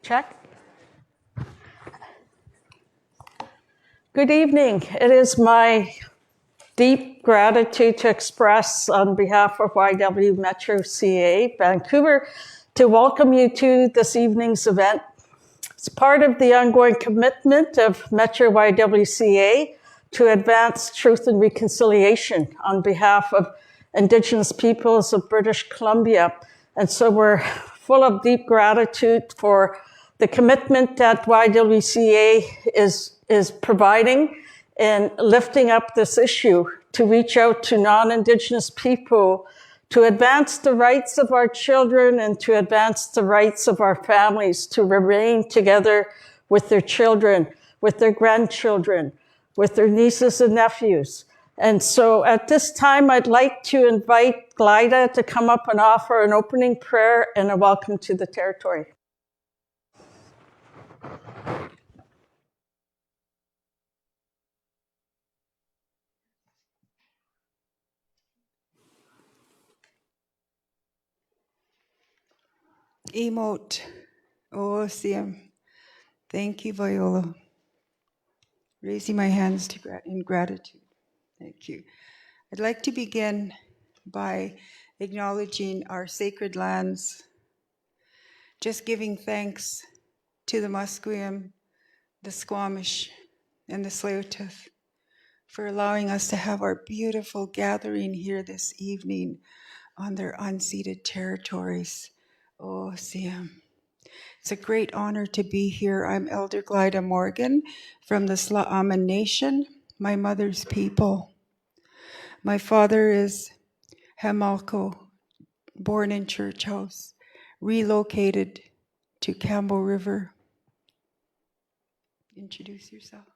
Check. Good evening. It is my deep gratitude to express on behalf of YWCA Vancouver to welcome you to this evening's event. It's part of the ongoing commitment of Metro YWCA to advance truth and reconciliation on behalf of Indigenous peoples of British Columbia. And so we're full of deep gratitude for the commitment that YWCA is providing in lifting up this issue to reach out to non-Indigenous people, to advance the rights of our children and to advance the rights of our families to remain together with their children, with their grandchildren, with their nieces and nephews. And so at this time, I'd like to invite Glida to come up and offer an opening prayer and a welcome to the territory. Emote. OCM. Thank you, Viola. Raising my hands in gratitude. Thank you. I'd like to begin by acknowledging our sacred lands, just giving thanks to the Musqueam, the Squamish, and the Tsleil-Waututh for allowing us to have our beautiful gathering here this evening on their unceded territories. OCM. It's a great honor to be here. I'm Elder Glida Morgan from the Sla'aman Nation, my mother's people. My father is Hamalko, born in Church House, relocated to Campbell River. Introduce yourself.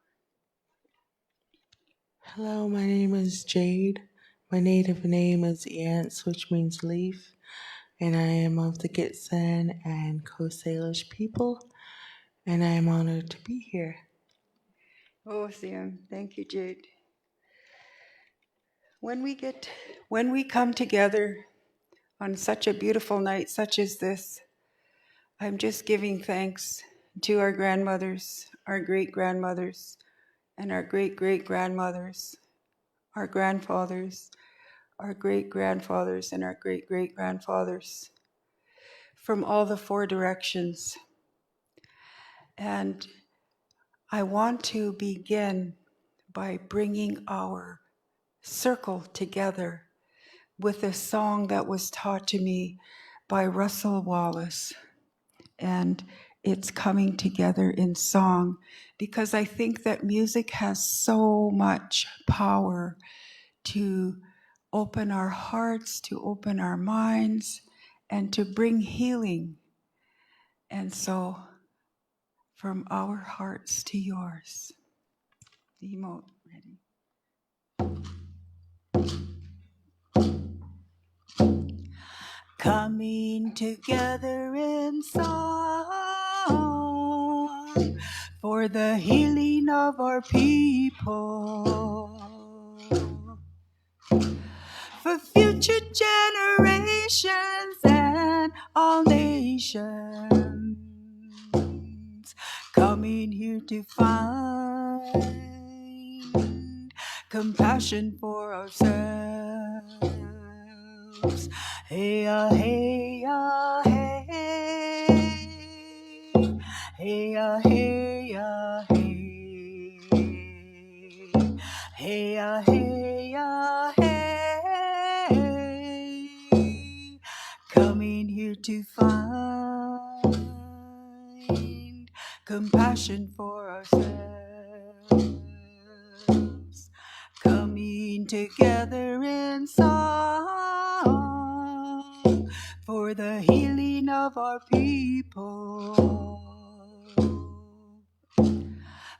Hello, my name is Jade. My native name is Ants, which means leaf, and I am of the Gitxsan and Coast Salish people, and I am honored to be here. Awesome. Thank you, Jade. When we come together on such a beautiful night such as this, I'm just giving thanks to our grandmothers, our great-grandmothers, and our great-great-grandmothers, our grandfathers, our great-grandfathers, and our great-great-grandfathers from all the four directions. And I want to begin by bringing our circle together with a song that was taught to me by Russell Wallace. And it's coming together in song because I think that music has so much power to open our hearts, to open our minds, and to bring healing. And so, from our hearts to yours. The emote ready. Coming together in song for the healing of our people, for future generations and all nations, coming here to find compassion for ourselves. Hey, hey, hey, hey, hey, hey, hey, hey, coming here to find compassion for ourselves, coming together in song for the healing of our people,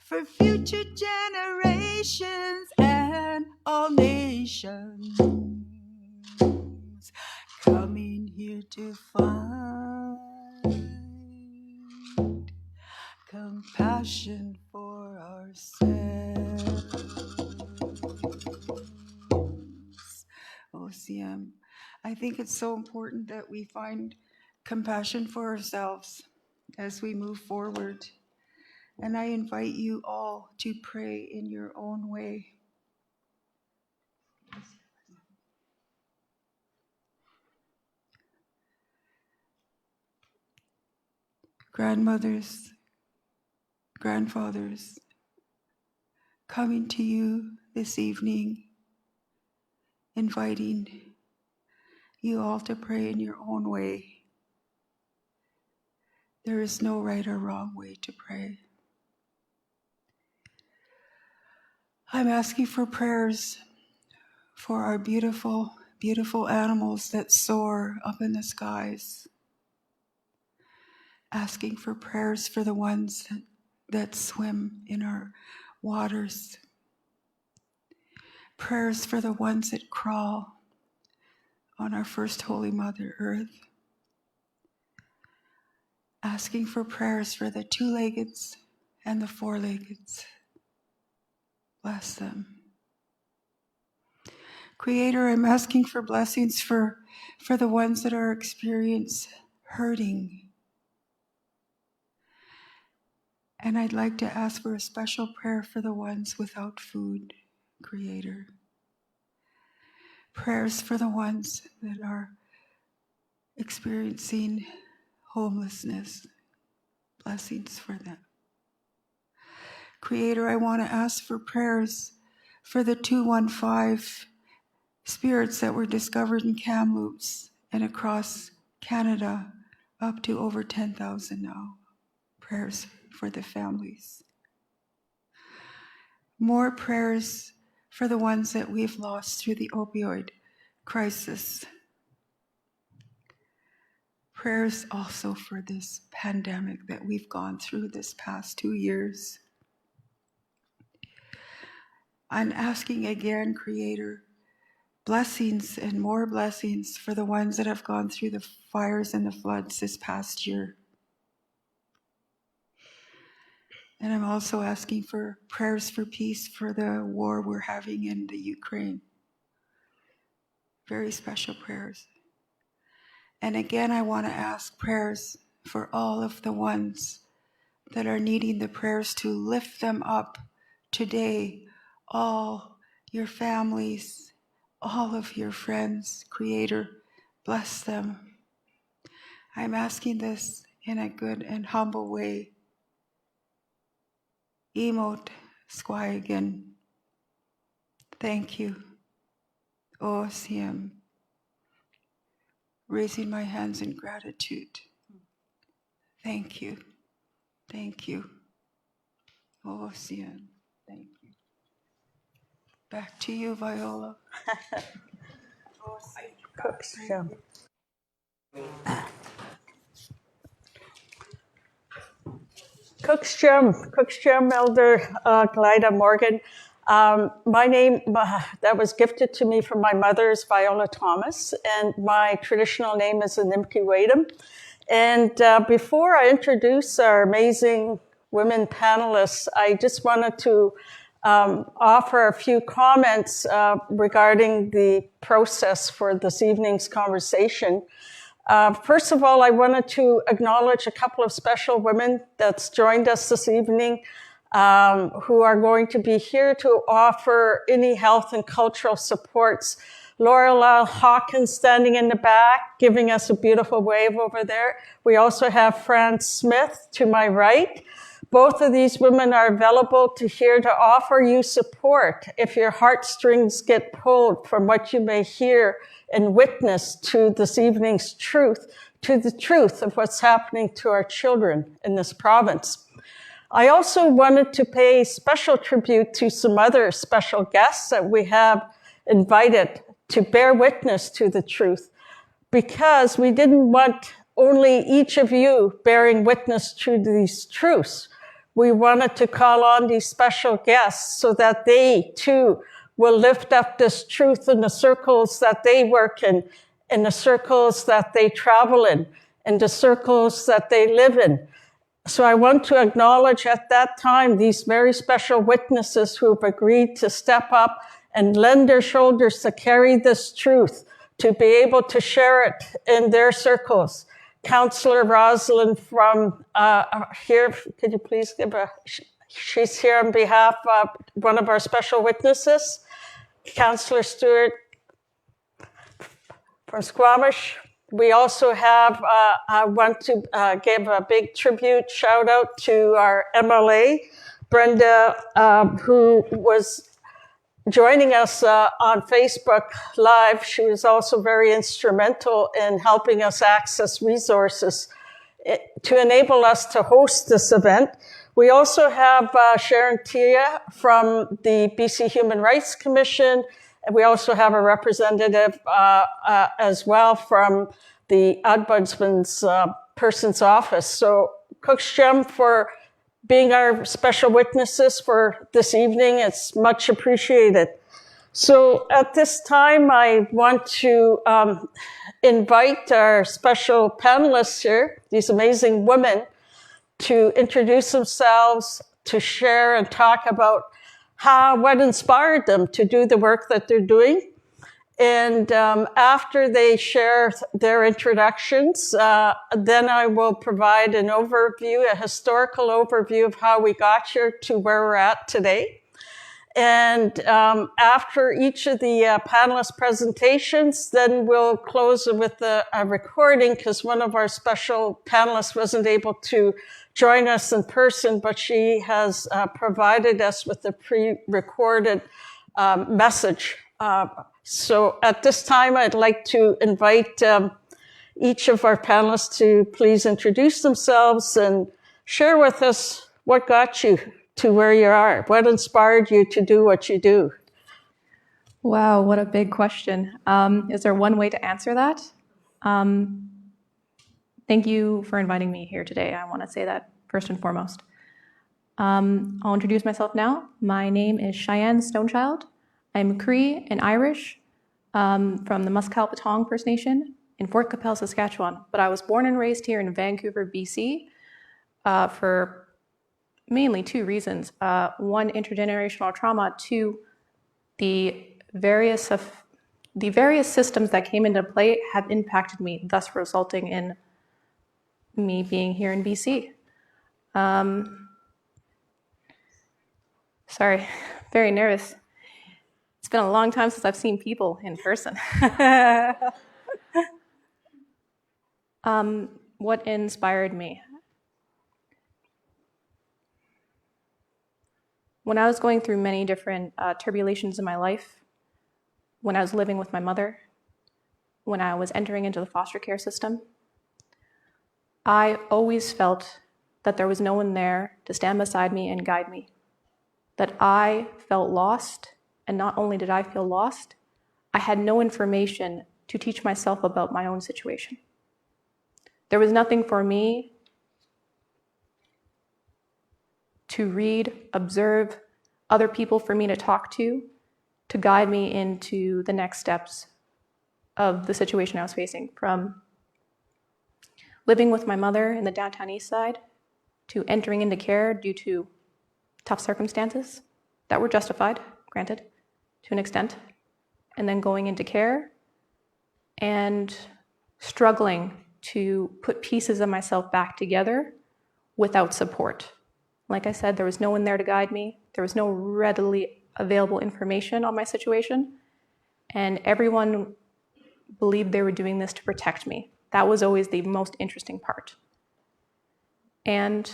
for future generations and all nations, coming here to find compassion for ourselves. OCM. I think it's so important that we find compassion for ourselves as we move forward. And I invite you all to pray in your own way. Grandmothers, grandfathers, coming to you this evening, inviting you all to pray in your own way. There is no right or wrong way to pray. I'm asking for prayers for our beautiful, beautiful animals that soar up in the skies. Asking for prayers for the ones that swim in our waters. Prayers for the ones that crawl on our first Holy Mother Earth. Asking for prayers for the two-leggeds and the four-leggeds. Bless them. Creator, I'm asking for blessings for the ones that are experiencing hurting. And I'd like to ask for a special prayer for the ones without food, Creator. Prayers for the ones that are experiencing homelessness. Blessings for them. Creator, I want to ask for prayers for the 215 spirits that were discovered in Kamloops and across Canada, up to over 10,000 now. Prayers for the families. More prayers for the ones that we've lost through the opioid crisis. Prayers also for this pandemic that we've gone through this past 2 years. I'm asking again, Creator, blessings and more blessings for the ones that have gone through the fires and the floods this past year. And I'm also asking for prayers for peace for the war we're having in the Ukraine. Very special prayers. And again, I want to ask prayers for all of the ones that are needing the prayers to lift them up today. All your families, all of your friends, Creator, bless them. I'm asking this in a good and humble way. Emote Squayagan. Thank you. OCM. Raising my hands in gratitude. Thank you. Thank you. OCM. Thank you. Back to you, Viola. Cook's Gem. Cook's Gem, Elder Glida Morgan. My name that was gifted to me from my mother is Viola Thomas, and my traditional name is Animki Wadum. And before I introduce our amazing women panelists, I just wanted to offer a few comments regarding the process for this evening's conversation. First of all, I wanted to acknowledge a couple of special women that's joined us this evening who are going to be here to offer any health and cultural supports. Laura Hawkins standing in the back, giving us a beautiful wave over there. We also have Fran Smith to my right. Both of these women are available to here to offer you support if your heartstrings get pulled from what you may hear and witness to this evening's truth, to the truth of what's happening to our children in this province. I also wanted to pay special tribute to some other special guests that we have invited to bear witness to the truth, because we didn't want only each of you bearing witness to these truths. We wanted to call on these special guests so that they too will lift up this truth in the circles that they work in the circles that they travel in the circles that they live in. So I want to acknowledge at that time these very special witnesses who have agreed to step up and lend their shoulders to carry this truth, to be able to share it in their circles, Councillor Rosalind from here. Could you please give she's here on behalf of one of our special witnesses, Councillor Stewart from Squamish. We also have, I want to give a big tribute, shout out to our MLA, Brenda, who was joining us on Facebook Live. She was also very instrumental in helping us access resources to enable us to host this event. We also have Sharon Tia from the BC Human Rights Commission. And we also have a representative as well from the Ombudsman's person's office. So Cooksjam for being our special witnesses for this evening. It's much appreciated. So at this time, I want to invite our special panelists here, these amazing women, to introduce themselves, to share and talk about what inspired them to do the work that they're doing. And after they share their introductions, then I will provide an overview, a historical overview of how we got here to where we're at today. And after each of the panelist presentations, then we'll close with a recording, because one of our special panelists wasn't able to join us in person, but she has provided us with a pre-recorded message. So at this time, I'd like to invite each of our panelists to please introduce themselves and share with us what got you to where you are, what inspired you to do what you do. Wow, what a big question. Is there one way to answer that? Thank you for inviting me here today. I want to say that first and foremost. I'll introduce myself now. My name is Cheyenne Stonechild. I'm Cree and Irish from the Musqueam First Nation in Fort Capel, Saskatchewan. But I was born and raised here in Vancouver, BC for mainly two reasons. One, intergenerational trauma. Two, the various systems that came into play have impacted me, thus resulting in me being here in BC. Sorry, very nervous. It's been a long time since I've seen people in person. What inspired me? When I was going through many different turbulations in my life, when I was living with my mother, when I was entering into the foster care system, I always felt that there was no one there to stand beside me and guide me, that I felt lost. And not only did I feel lost, I had no information to teach myself about my own situation. There was nothing for me to read, observe, other people for me to talk to guide me into the next steps of the situation I was facing, from living with my mother in the downtown east side to entering into care due to tough circumstances that were justified, granted, to an extent, and then going into care and struggling to put pieces of myself back together without support. Like I said, there was no one there to guide me. There was no readily available information on my situation, and everyone believed they were doing this to protect me. That was always the most interesting part. And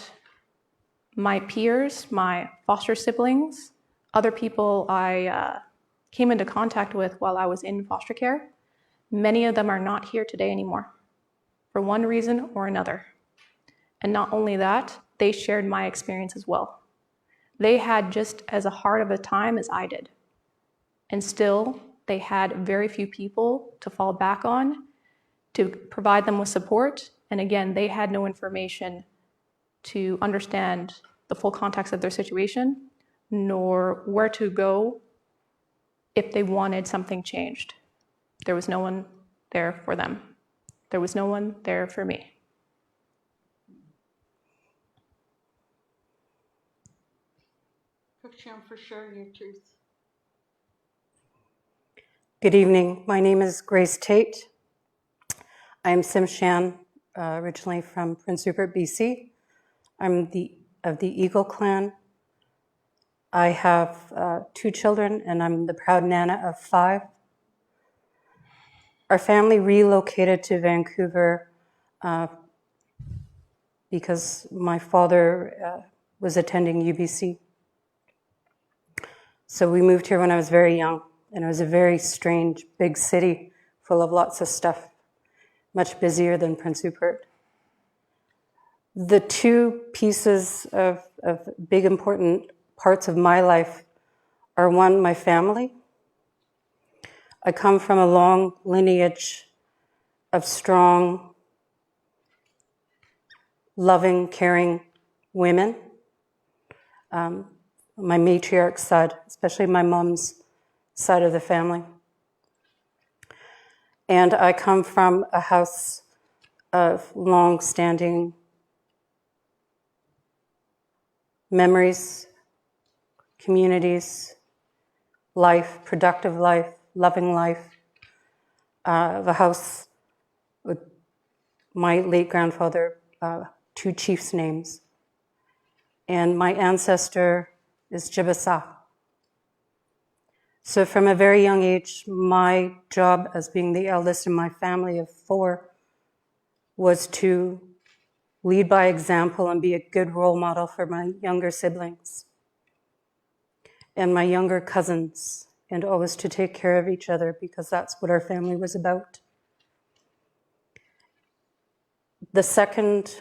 my peers, my foster siblings, other people I came into contact with while I was in foster care, many of them are not here today anymore, for one reason or another. And not only that, they shared my experience as well. They had just as hard of a time as I did. And still, they had very few people to fall back on, to provide them with support. And again, they had no information to understand the full context of their situation, nor where to go if they wanted something changed. There was no one there for them. There was no one there for me. Cooksjam for sharing your truth. Good evening. My name is Grace Tate. I am Tsimshian originally from Prince Rupert, BC. I'm of the Eagle clan. I have 2 children, and I'm the proud nana of 5. Our family relocated to Vancouver because my father was attending UBC. So we moved here when I was very young, and it was a very strange, big city full of lots of stuff, much busier than Prince Rupert. The 2 pieces of big, important parts of my life are, 1, my family. I come from a long lineage of strong, loving, caring women. My matriarch side, especially my mom's side of the family. And I come from a house of long-standing memories, communities, life, productive life, loving life, of a house with my late grandfather, 2 chiefs' names. And my ancestor is Jibasa. So from a very young age, my job as being the eldest in my family of 4 was to lead by example and be a good role model for my younger siblings and my younger cousins, and always to take care of each other, because that's what our family was about. The second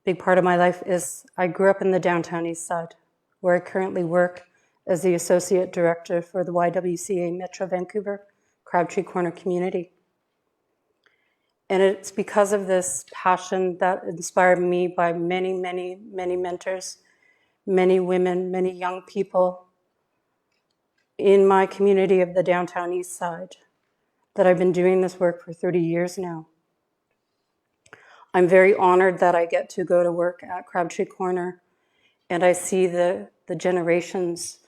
big part of my life is I grew up in the downtown east side, where I currently work as the Associate Director for the YWCA Metro Vancouver, Crabtree Corner community. And it's because of this passion that inspired me by many, many, many mentors, many women, many young people in my community of the downtown east side, that I've been doing this work for 30 years now. I'm very honored that I get to go to work at Crabtree Corner, and I see the generations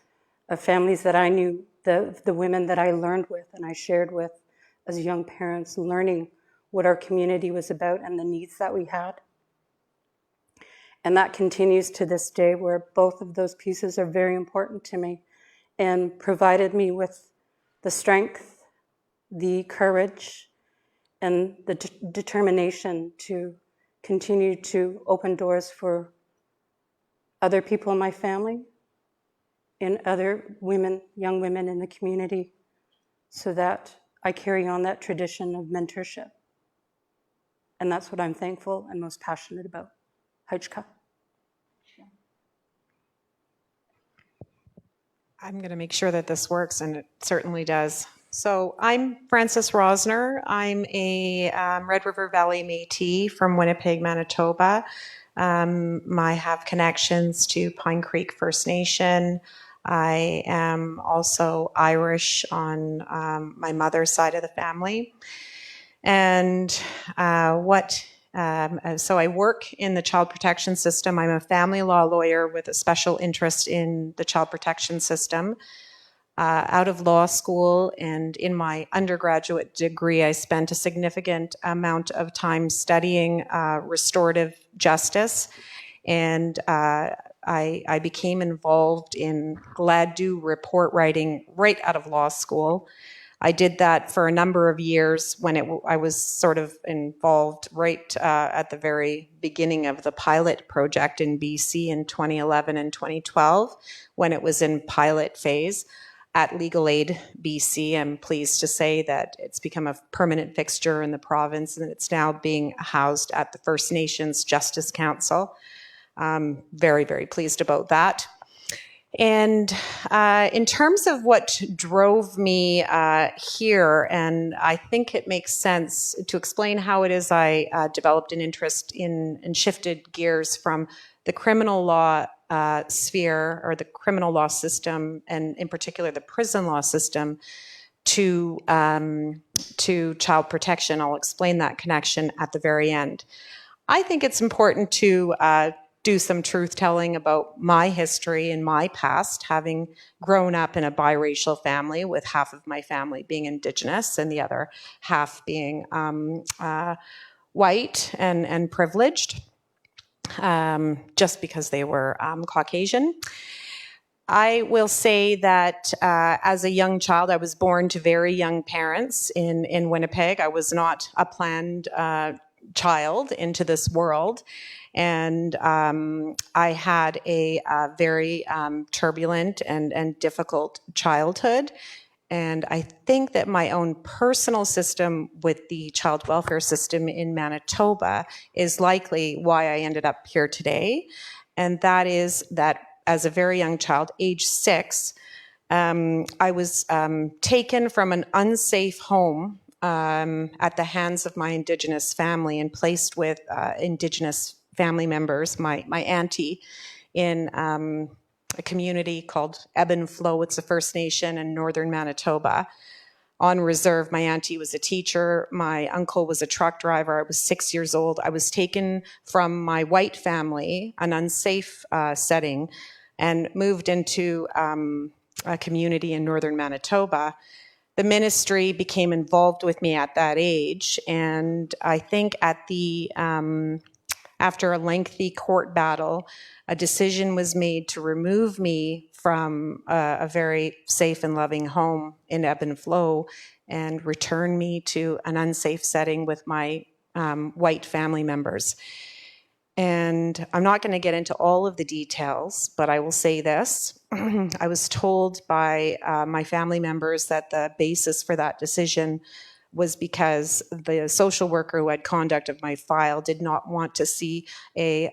of families that I knew, the women that I learned with and I shared with as young parents, learning what our community was about and the needs that we had. And that continues to this day, where both of those pieces are very important to me and provided me with the strength, the courage, and the determination to continue to open doors for other people in my family and other women, young women in the community, so that I carry on that tradition of mentorship. And that's what I'm thankful and most passionate about. Hajka. I'm going to make sure that this works, and it certainly does. So I'm Frances Rosner. I'm a Red River Valley Métis from Winnipeg, Manitoba. I have connections to Pine Creek First Nation. I am also Irish on my mother's side of the family. And so I work in the child protection system. I'm a family law lawyer with a special interest in the child protection system. Out of law school and in my undergraduate degree, I spent a significant amount of time studying restorative justice. And I became involved in GLAD-DO report writing right out of law school. I did that for a number of years when I was sort of involved right at the very beginning of the pilot project in BC in 2011 and 2012, when it was in pilot phase at Legal Aid BC. I'm pleased to say that it's become a permanent fixture in the province, and it's now being housed at the First Nations Justice Council. Very, very pleased about that. And in terms of what drove me here, and I think it makes sense to explain how it is I developed an interest in and shifted gears from the criminal law sphere, or the criminal law system, and in particular the prison law system, to child protection. I'll explain that connection at the very end. I think it's important to do some truth telling about my history and my past, having grown up in a biracial family with half of my family being Indigenous and the other half being white and privileged, just because they were Caucasian. I will say that as a young child, I was born to very young parents in Winnipeg. I was not a planned child into this world. And I had a very turbulent and difficult childhood. And I think that my own personal system with the child welfare system in Manitoba is likely why I ended up here today. And that is that as a very young child, age 6, I was taken from an unsafe home at the hands of my Indigenous family and placed with Indigenous family members, my auntie, in a community called Ebb and Flow. It's a First Nation in northern Manitoba. On reserve, my auntie was a teacher. My uncle was a truck driver. I was 6 years old. I was taken from my white family, an unsafe setting, and moved into a community in northern Manitoba. The ministry became involved with me at that age, and I think at the after a lengthy court battle, a decision was made to remove me from a very safe and loving home in Ebb and Flow and return me to an unsafe setting with my white family members. And I'm not going to get into all of the details, but I will say this. I was told by my family members that the basis for that decision was because the social worker who had conduct of my file did not want to see a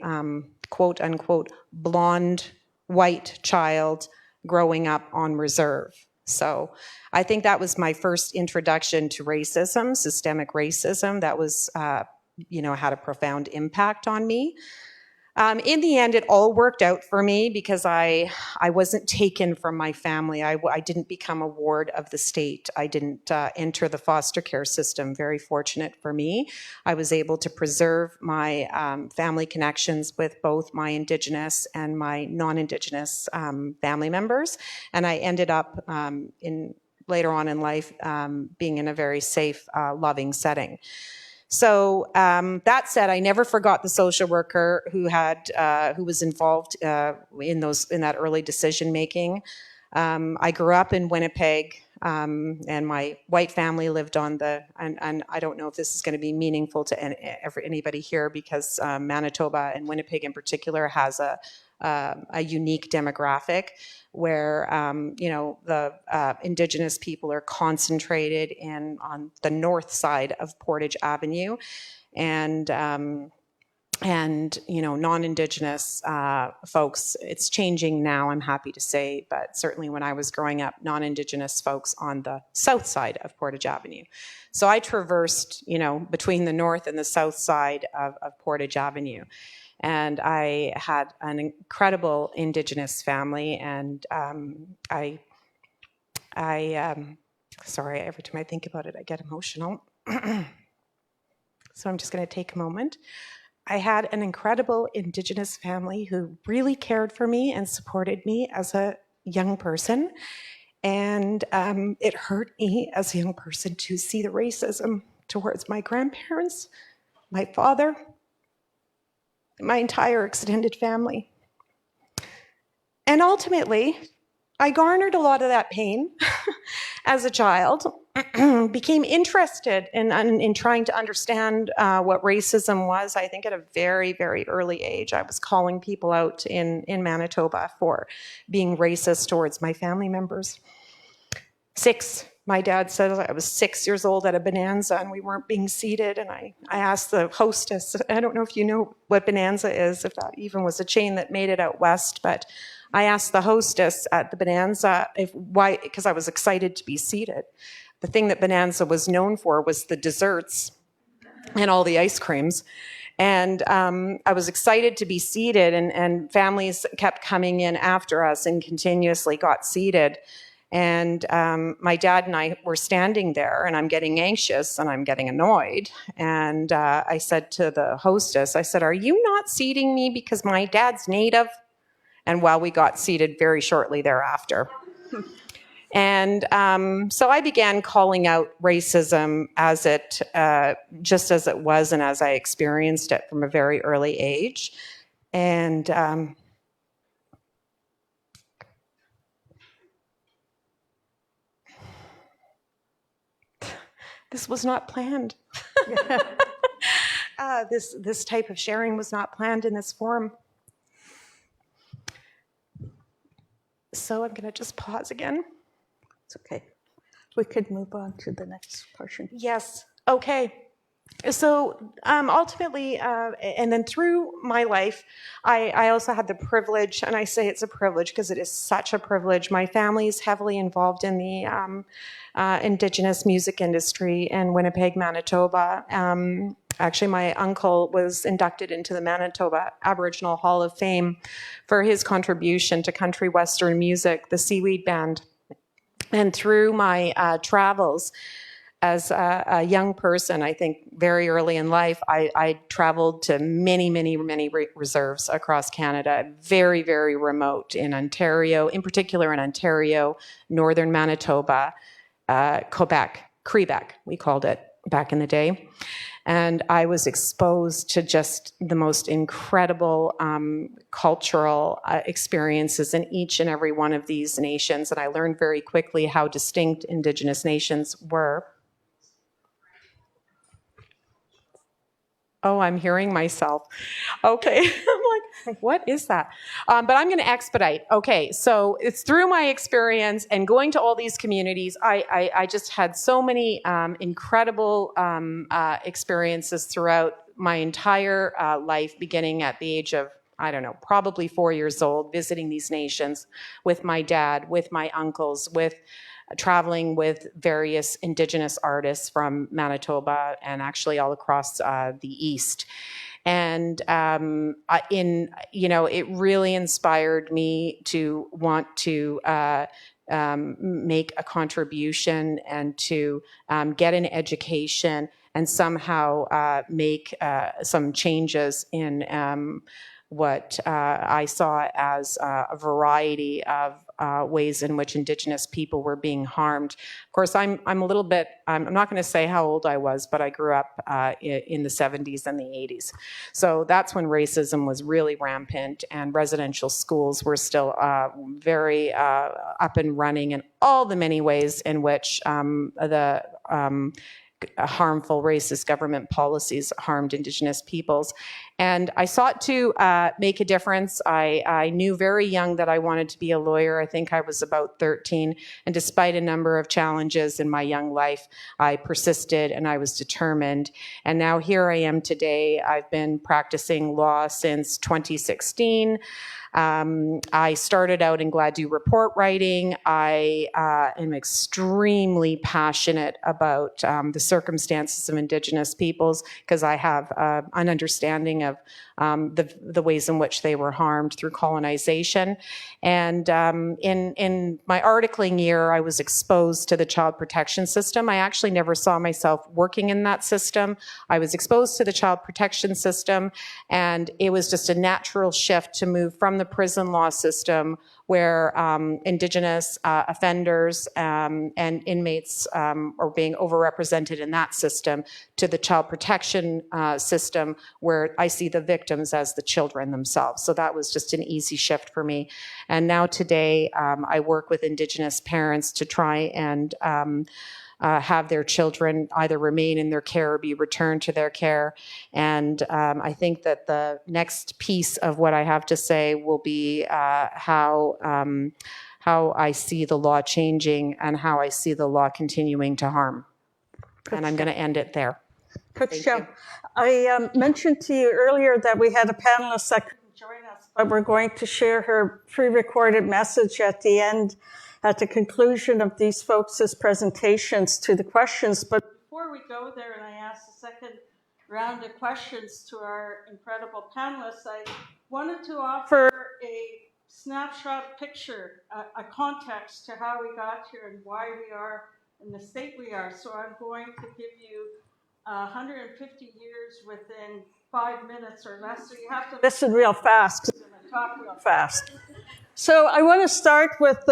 quote unquote blonde white child growing up on reserve. So I think that was my first introduction to racism, systemic racism. That was, had a profound impact on me. In the end, it all worked out for me because I wasn't taken from my family. I didn't become a ward of the state. I didn't enter the foster care system. Very fortunate for me. I was able to preserve my family connections with both my Indigenous and my non-Indigenous family members. And I ended up later on in life being in a very safe, loving setting. So that said, I never forgot the social worker who was involved in that early decision making. I grew up in Winnipeg, and my white family lived on and I don't know if this is going to be meaningful to anybody here because Manitoba and Winnipeg in particular has a unique demographic where the Indigenous people are concentrated on the north side of Portage Avenue, and non-Indigenous folks. It's changing now, I'm happy to say, but certainly when I was growing up, non-Indigenous folks on the south side of Portage Avenue. So I traversed, between the north and the south side of Portage Avenue. And I had an incredible Indigenous family, and sorry, every time I think about it, I get emotional. So I'm just going to take a moment. I had an incredible Indigenous family who really cared for me and supported me as a young person. And it hurt me as a young person to see the racism towards my grandparents, my father, my entire extended family. And ultimately, I garnered a lot of that pain as a child, became interested in trying to understand what racism was. I think at a very, very early age, I was calling people out in Manitoba for being racist towards my family members. My dad said I was 6 years old at a bonanza and we weren't being seated. And I asked the hostess, I don't know if you know what bonanza is, if that even was a chain that made it out west, but I asked the hostess at the bonanza why, because I was excited to be seated. The thing that bonanza was known for was the desserts and all the ice creams. And I was excited to be seated, and families kept coming in after us and continuously got seated. And my dad and I were standing there, and I'm getting anxious and I'm getting annoyed. And I said to the hostess, I said, "Are you not seating me because my dad's Native?" And well, we got seated very shortly thereafter. And so I began calling out racism as it, just as it was and as I experienced it from a very early age. And this was not planned. This type of sharing was not planned in this forum. So I'm going to just pause again. It's okay. We could move on to the next portion. Yes. Okay. So ultimately, and then through my life, I also had the privilege, and I say it's a privilege because it is such a privilege. My family is heavily involved in the Indigenous music industry in Winnipeg, Manitoba. Actually, my uncle was inducted into the Manitoba Aboriginal Hall of Fame for his contribution to country western music, the Seaweed Band. And through my travels, as a young person, I think very early in life, I traveled to many reserves across Canada, very, very remote in Ontario, in particular in Ontario, northern Manitoba, Quebec, we called it back in the day. And I was exposed to just the most incredible cultural experiences in each and every one of these nations. And I learned very quickly how distinct Indigenous nations were. Oh, I'm hearing myself. Okay. I'm like, what is that? But I'm going to expedite. Okay. So it's through my experience and going to all these communities, I just had so many incredible experiences throughout my entire life, beginning at the age of, I don't know, probably 4 years old, visiting these nations with my dad, with my uncles, with traveling with various Indigenous artists from Manitoba and actually all across the East. And it really inspired me to want to make a contribution and to get an education and somehow make some changes in what I saw as a variety of ways in which Indigenous people were being harmed. Of course, I'm a little bit, I'm not going to say how old I was, but I grew up in the 70s and the 80s. So that's when racism was really rampant and residential schools were still very up and running in all the many ways in which the harmful racist government policies harmed Indigenous peoples. And I sought to make a difference. I knew very young that I wanted to be a lawyer. I think I was about 13. And despite a number of challenges in my young life, I persisted and I was determined. And now here I am today. I've been practicing law since 2016. I started out in Glida report writing. I am extremely passionate about the circumstances of Indigenous peoples because I have an understanding of the ways in which they were harmed through colonization. And in my articling year, I was exposed to the child protection system. I actually never saw myself working in that system. I was exposed to the child protection system, and it was just a natural shift to move from the prison law system where Indigenous offenders and inmates are being overrepresented in that system to the child protection system where I see the victims as the children themselves. So that was just an easy shift for me. And now today I work with Indigenous parents to try and have their children either remain in their care or be returned to their care. And I think that the next piece of what I have to say will be how I see the law changing and how I see the law continuing to harm. And I'm going to end it there. Coach Joe, I mentioned to you earlier that we had a panelist that couldn't join us, but we're going to share her pre-recorded message at the end, at the conclusion of these folks' presentations to the questions. But before we go there and I ask the second round of questions to our incredible panelists, I wanted to offer a snapshot picture, a context to how we got here and why we are in the state we are. So I'm going to give you 150 years within 5 minutes or less. So you have to listen real fast because I'm going to talk real fast. So I want to start with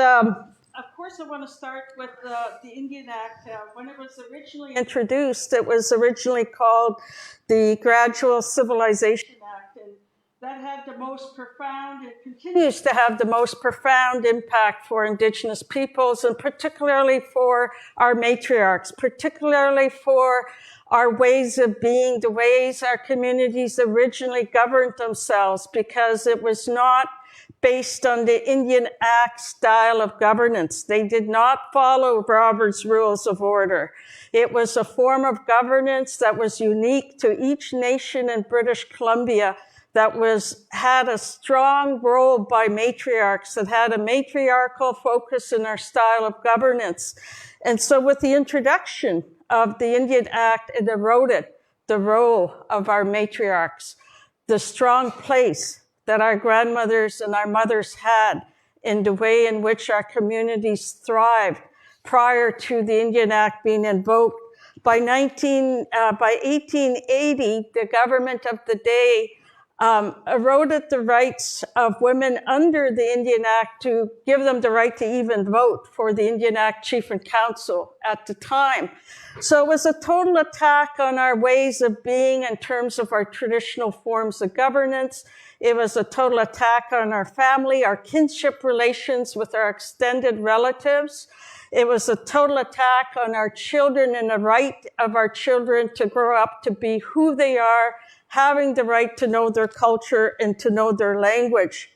of course, I want to start with the Indian Act. When it was originally introduced, it was originally called the Gradual Civilization Act, and that had the most profound, and continues to have the most profound impact for Indigenous peoples, and particularly for our matriarchs, particularly for our ways of being, the ways our communities originally governed themselves, because it was not based on the Indian Act style of governance. They did not follow Robert's Rules of Order. It was a form of governance that was unique to each nation in British Columbia, that had a strong role by matriarchs, that had a matriarchal focus in our style of governance. And so with the introduction of the Indian Act, it eroded the role of our matriarchs, the strong place that our grandmothers and our mothers had in the way in which our communities thrived prior to the Indian Act being invoked. By 1880, the government of the day eroded the rights of women under the Indian Act to give them the right to even vote for the Indian Act Chief and Council at the time. So it was a total attack on our ways of being in terms of our traditional forms of governance. It was a total attack on our family, our kinship relations with our extended relatives. It was a total attack on our children and the right of our children to grow up to be who they are, having the right to know their culture and to know their language.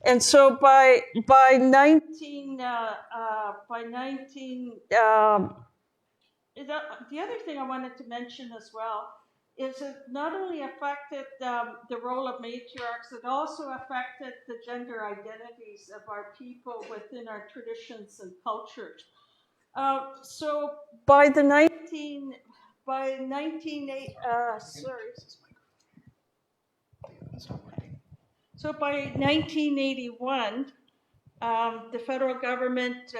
And so the other thing I wanted to mention as well is it not only affected the role of matriarchs, it also affected the gender identities of our people within our traditions and cultures. So by 1981, the federal government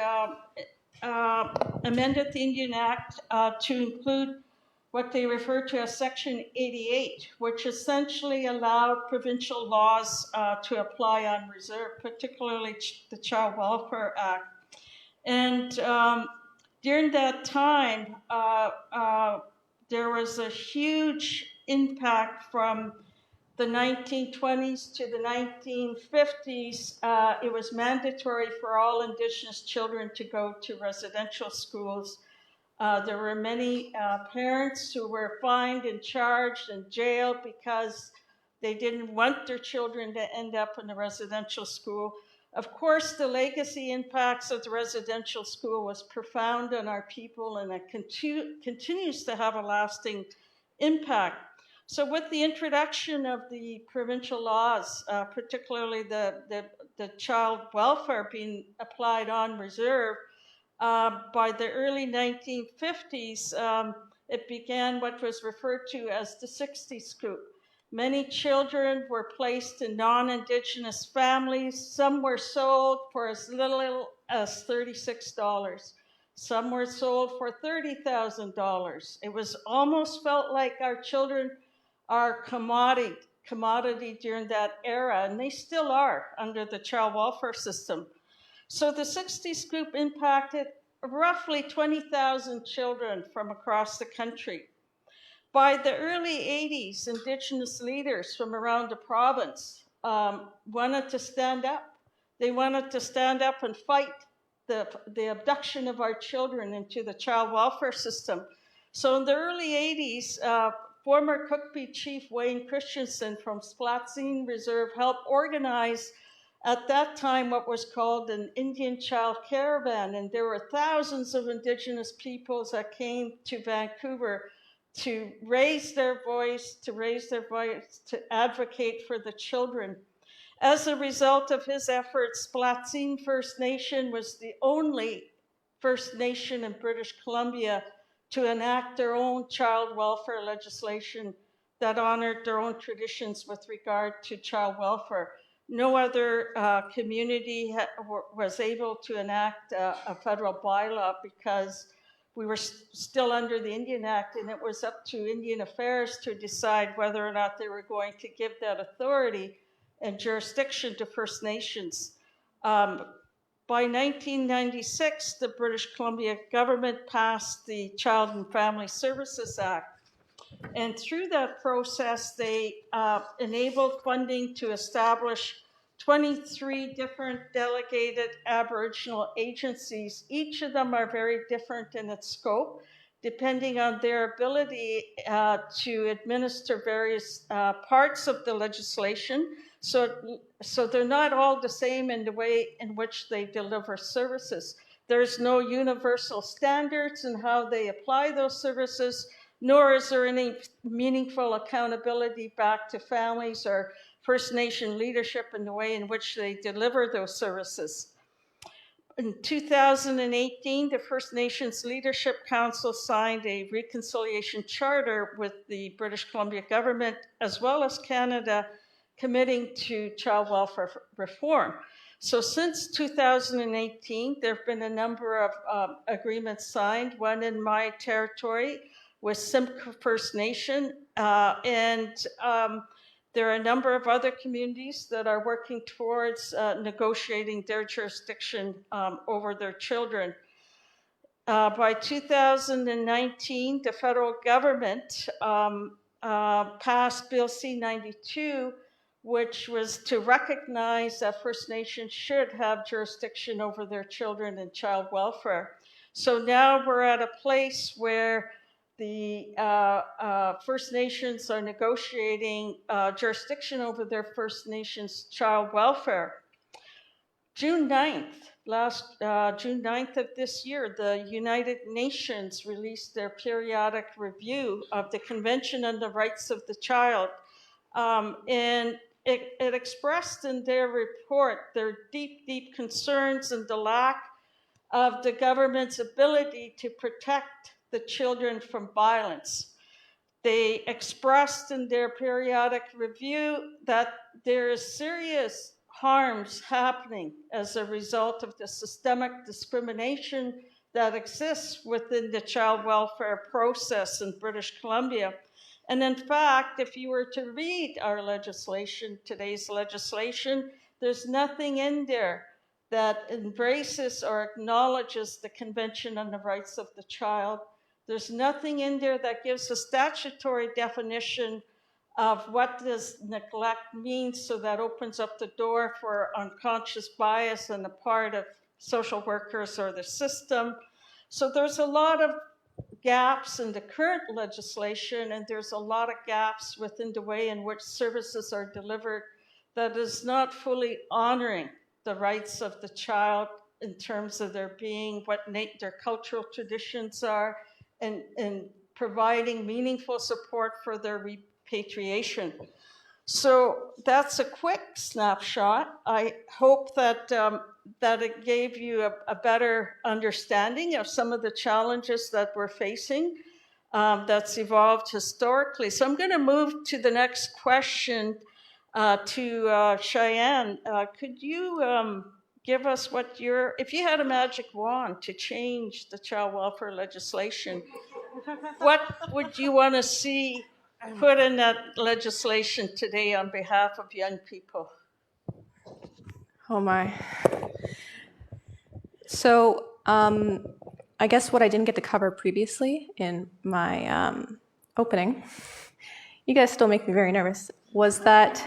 amended the Indian Act to include what they refer to as Section 88, which essentially allowed provincial laws to apply on reserve, particularly the Child Welfare Act. And during that time, there was a huge impact from the 1920s to the 1950s. It was mandatory for all Indigenous children to go to residential schools. There were many parents who were fined and charged and jailed because they didn't want their children to end up in a residential school. Of course, the legacy impacts of the residential school was profound on our people, and it continues to have a lasting impact. So with the introduction of the provincial laws, particularly the child welfare being applied on reserve, by the early 1950s, it began what was referred to as the 60 scoop. Many children were placed in non-Indigenous families. Some were sold for as little as $36. Some were sold for $30,000. It was almost felt like our children are commodity during that era, and they still are under the child welfare system. So the 60 scoop impacted roughly 20,000 children from across the country. By the early 80s, Indigenous leaders from around the province wanted to stand up. They wanted to stand up and fight the abduction of our children into the child welfare system. So in the early 80s, former Cookpee Chief Wayne Christensen from Splatseen Reserve helped organize at that time what was called an Indian Child Caravan, and there were thousands of Indigenous peoples that came to Vancouver to raise their voice, to advocate for the children. As a result of his efforts, Splatseen First Nation was the only First Nation in British Columbia to enact their own child welfare legislation that honored their own traditions with regard to child welfare. No other community was able to enact a federal bylaw because we were still under the Indian Act, and it was up to Indian Affairs to decide whether or not they were going to give that authority and jurisdiction to First Nations. But by 1996, the British Columbia government passed the Child and Family Services Act. And through that process, they enabled funding to establish 23 different delegated Aboriginal agencies. Each of them are very different in its scope, depending on their ability to administer various parts of the legislation. So they're not all the same in the way in which they deliver services. There's no universal standards in how they apply those services, nor is there any meaningful accountability back to families or First Nation leadership in the way in which they deliver those services. In 2018, the First Nations Leadership Council signed a reconciliation charter with the British Columbia government, as well as Canada, committing to child welfare reform. So since 2018, there have been a number of agreements signed, one in my territory with Simcoe First Nation, and there are a number of other communities that are working towards negotiating their jurisdiction over their children. By 2019, the federal government passed Bill C-92, which was to recognize that First Nations should have jurisdiction over their children and child welfare. So now we're at a place where the First Nations are negotiating jurisdiction over their First Nations child welfare. June 9th of this year, the United Nations released their periodic review of the Convention on the Rights of the Child. And it expressed in their report their deep, deep concerns and the lack of the government's ability to protect the children from violence. They expressed in their periodic review that there is serious harms happening as a result of the systemic discrimination that exists within the child welfare process in British Columbia. And in fact, if you were to read our legislation, today's legislation, there's nothing in there that embraces or acknowledges the Convention on the Rights of the Child. There's nothing in there that gives a statutory definition of what does neglect mean, so that opens up the door for unconscious bias on the part of social workers or the system. So there's a lot of gaps in the current legislation, and there's a lot of gaps within the way in which services are delivered that is not fully honoring the rights of the child in terms of their being, what their cultural traditions are, and providing meaningful support for their repatriation. So that's a quick snapshot. I hope that that it gave you a better understanding of some of the challenges that we're facing that's evolved historically. So I'm going to move to the next question to Cheyenne. Could you give us what if you had a magic wand to change the child welfare legislation, what would you want to see put in that legislation today on behalf of young people? Oh my. So I guess what I didn't get to cover previously in my opening, you guys still make me very nervous, was that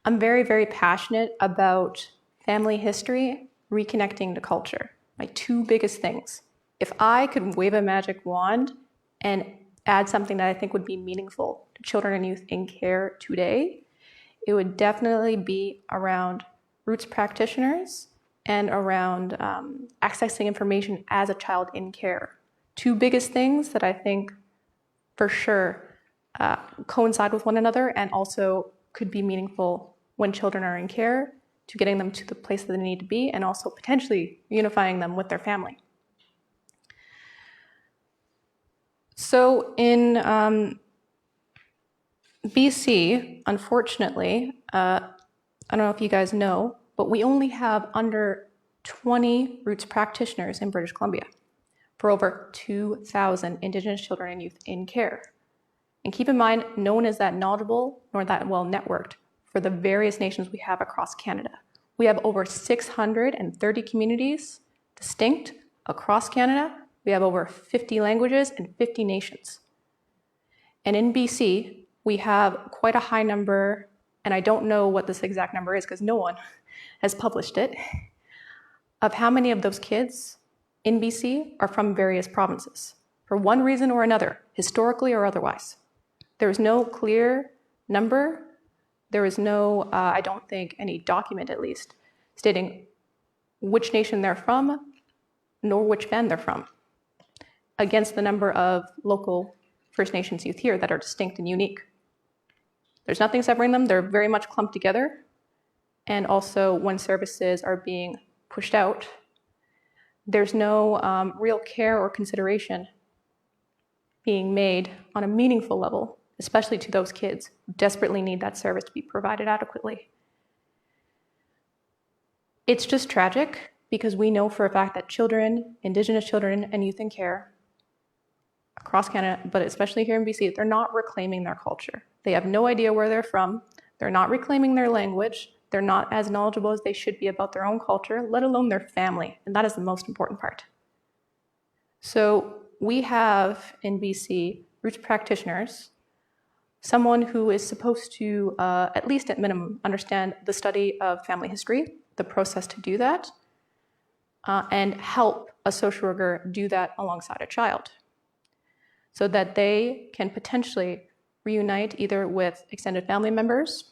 I'm very, very passionate about family history, reconnecting to culture. My two biggest things. If I could wave a magic wand and add something that I think would be meaningful to children and youth in care today, it would definitely be around roots practitioners and around accessing information as a child in care. Two biggest things that I think for sure coincide with one another and also could be meaningful when children are in care, to getting them to the place that they need to be, and also potentially unifying them with their family. So in BC, unfortunately, I don't know if you guys know, but we only have under 20 roots practitioners in British Columbia for over 2,000 Indigenous children and youth in care. And keep in mind, no one is that knowledgeable nor that well networked for the various nations we have across Canada. We have over 630 communities distinct across Canada. We have over 50 languages and 50 nations. And in BC, we have quite a high number, and I don't know what this exact number is because no one has published it, of how many of those kids in BC are from various provinces, for one reason or another, historically or otherwise. There is no clear number. There is no, I don't think, any document at least, stating which nation they're from, nor which band they're from, against the number of local First Nations youth here that are distinct and unique. There's nothing separating them. They're very much clumped together. And also, when services are being pushed out, there's no real care or consideration being made on a meaningful level, especially to those kids who desperately need that service to be provided adequately. It's just tragic because we know for a fact that children, Indigenous children, and youth in care across Canada, but especially here in BC, they're not reclaiming their culture. They have no idea where they're from. They're not reclaiming their language. They're not as knowledgeable as they should be about their own culture, let alone their family. And that is the most important part. So we have in BC roots practitioners, someone who is supposed to, at least at minimum, understand the study of family history, the process to do that, and help a social worker do that alongside a child, so that they can potentially reunite either with extended family members,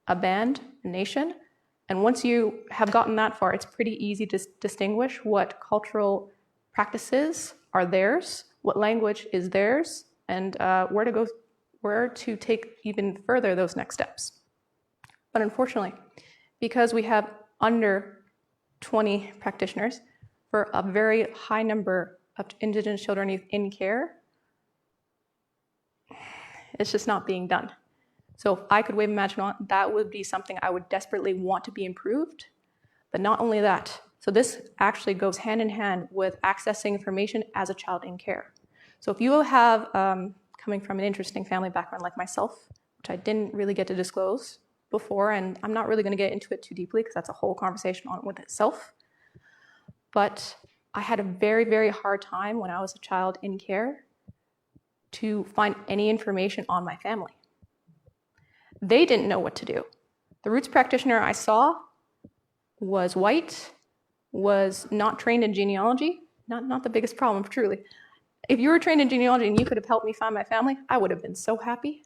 a band, a nation. And once you have gotten that far, it's pretty easy to distinguish what cultural practices are theirs, what language is theirs, and where to take even further those next steps. But unfortunately, because we have under 20 practitioners for a very high number of Indigenous children in care, it's just not being done. So if I could wave a magic wand, that would be something I would desperately want to be improved. But not only that, so this actually goes hand in hand with accessing information as a child in care. So if you have, coming from an interesting family background like myself, which I didn't really get to disclose before, and I'm not really going to get into it too deeply because that's a whole conversation on with itself. But I had a very, very hard time when I was a child in care to find any information on my family. They didn't know what to do. The roots practitioner I saw was white, was not trained in genealogy, not the biggest problem, truly. If you were trained in genealogy and you could have helped me find my family, I would have been so happy.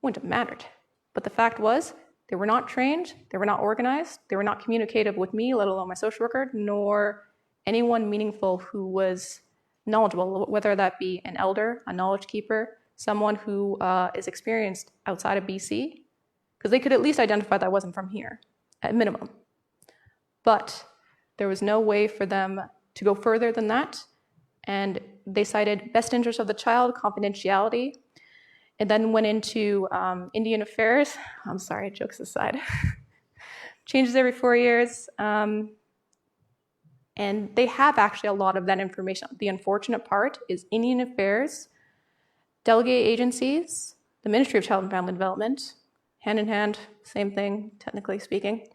Wouldn't have mattered. But the fact was, they were not trained, they were not organized, they were not communicative with me, let alone my social worker, nor anyone meaningful who was knowledgeable, whether that be an elder, a knowledge keeper, someone who is experienced outside of BC, because they could at least identify that I wasn't from here, at minimum. But there was no way for them to go further than that, and they cited best interest of the child, confidentiality, and then went into Indian affairs. I'm sorry, jokes aside. Changes every 4 years. And they have actually a lot of that information. The unfortunate part is Indian affairs, delegate agencies, the Ministry of Child and Family Development, hand in hand, same thing, technically speaking.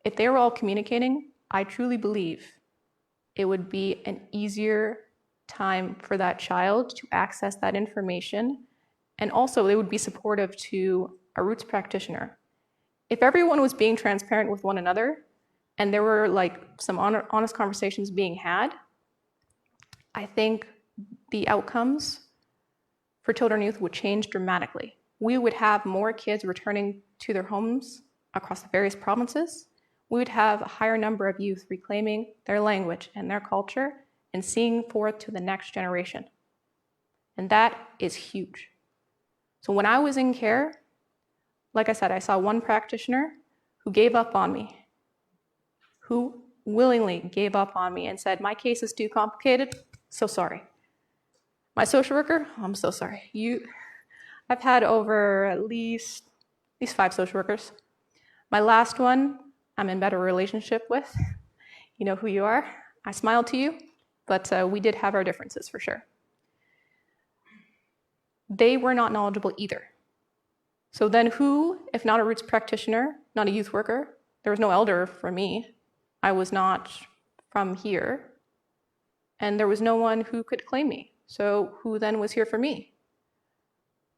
If they were all communicating, I truly believe it would be an easier time for that child to access that information. And also, they would be supportive to a roots practitioner. If everyone was being transparent with one another, and there were like some honest conversations being had, I think the outcomes for children and youth would change dramatically. We would have more kids returning to their homes across the various provinces. We would have a higher number of youth reclaiming their language and their culture and seeing forth to the next generation. And that is huge. So when I was in care, like I said, I saw one practitioner who gave up on me, who willingly gave up on me and said, my case is too complicated, so sorry. My social worker, I'm so sorry. I've had over at least 5 social workers. My last one, I'm in better relationship with. You know who you are. I smiled to you, but we did have our differences for sure. They were not knowledgeable either. So then who, if not a roots practitioner, not a youth worker, There was no elder for me. I was not from here. And there was no one who could claim me. So who then was here for me?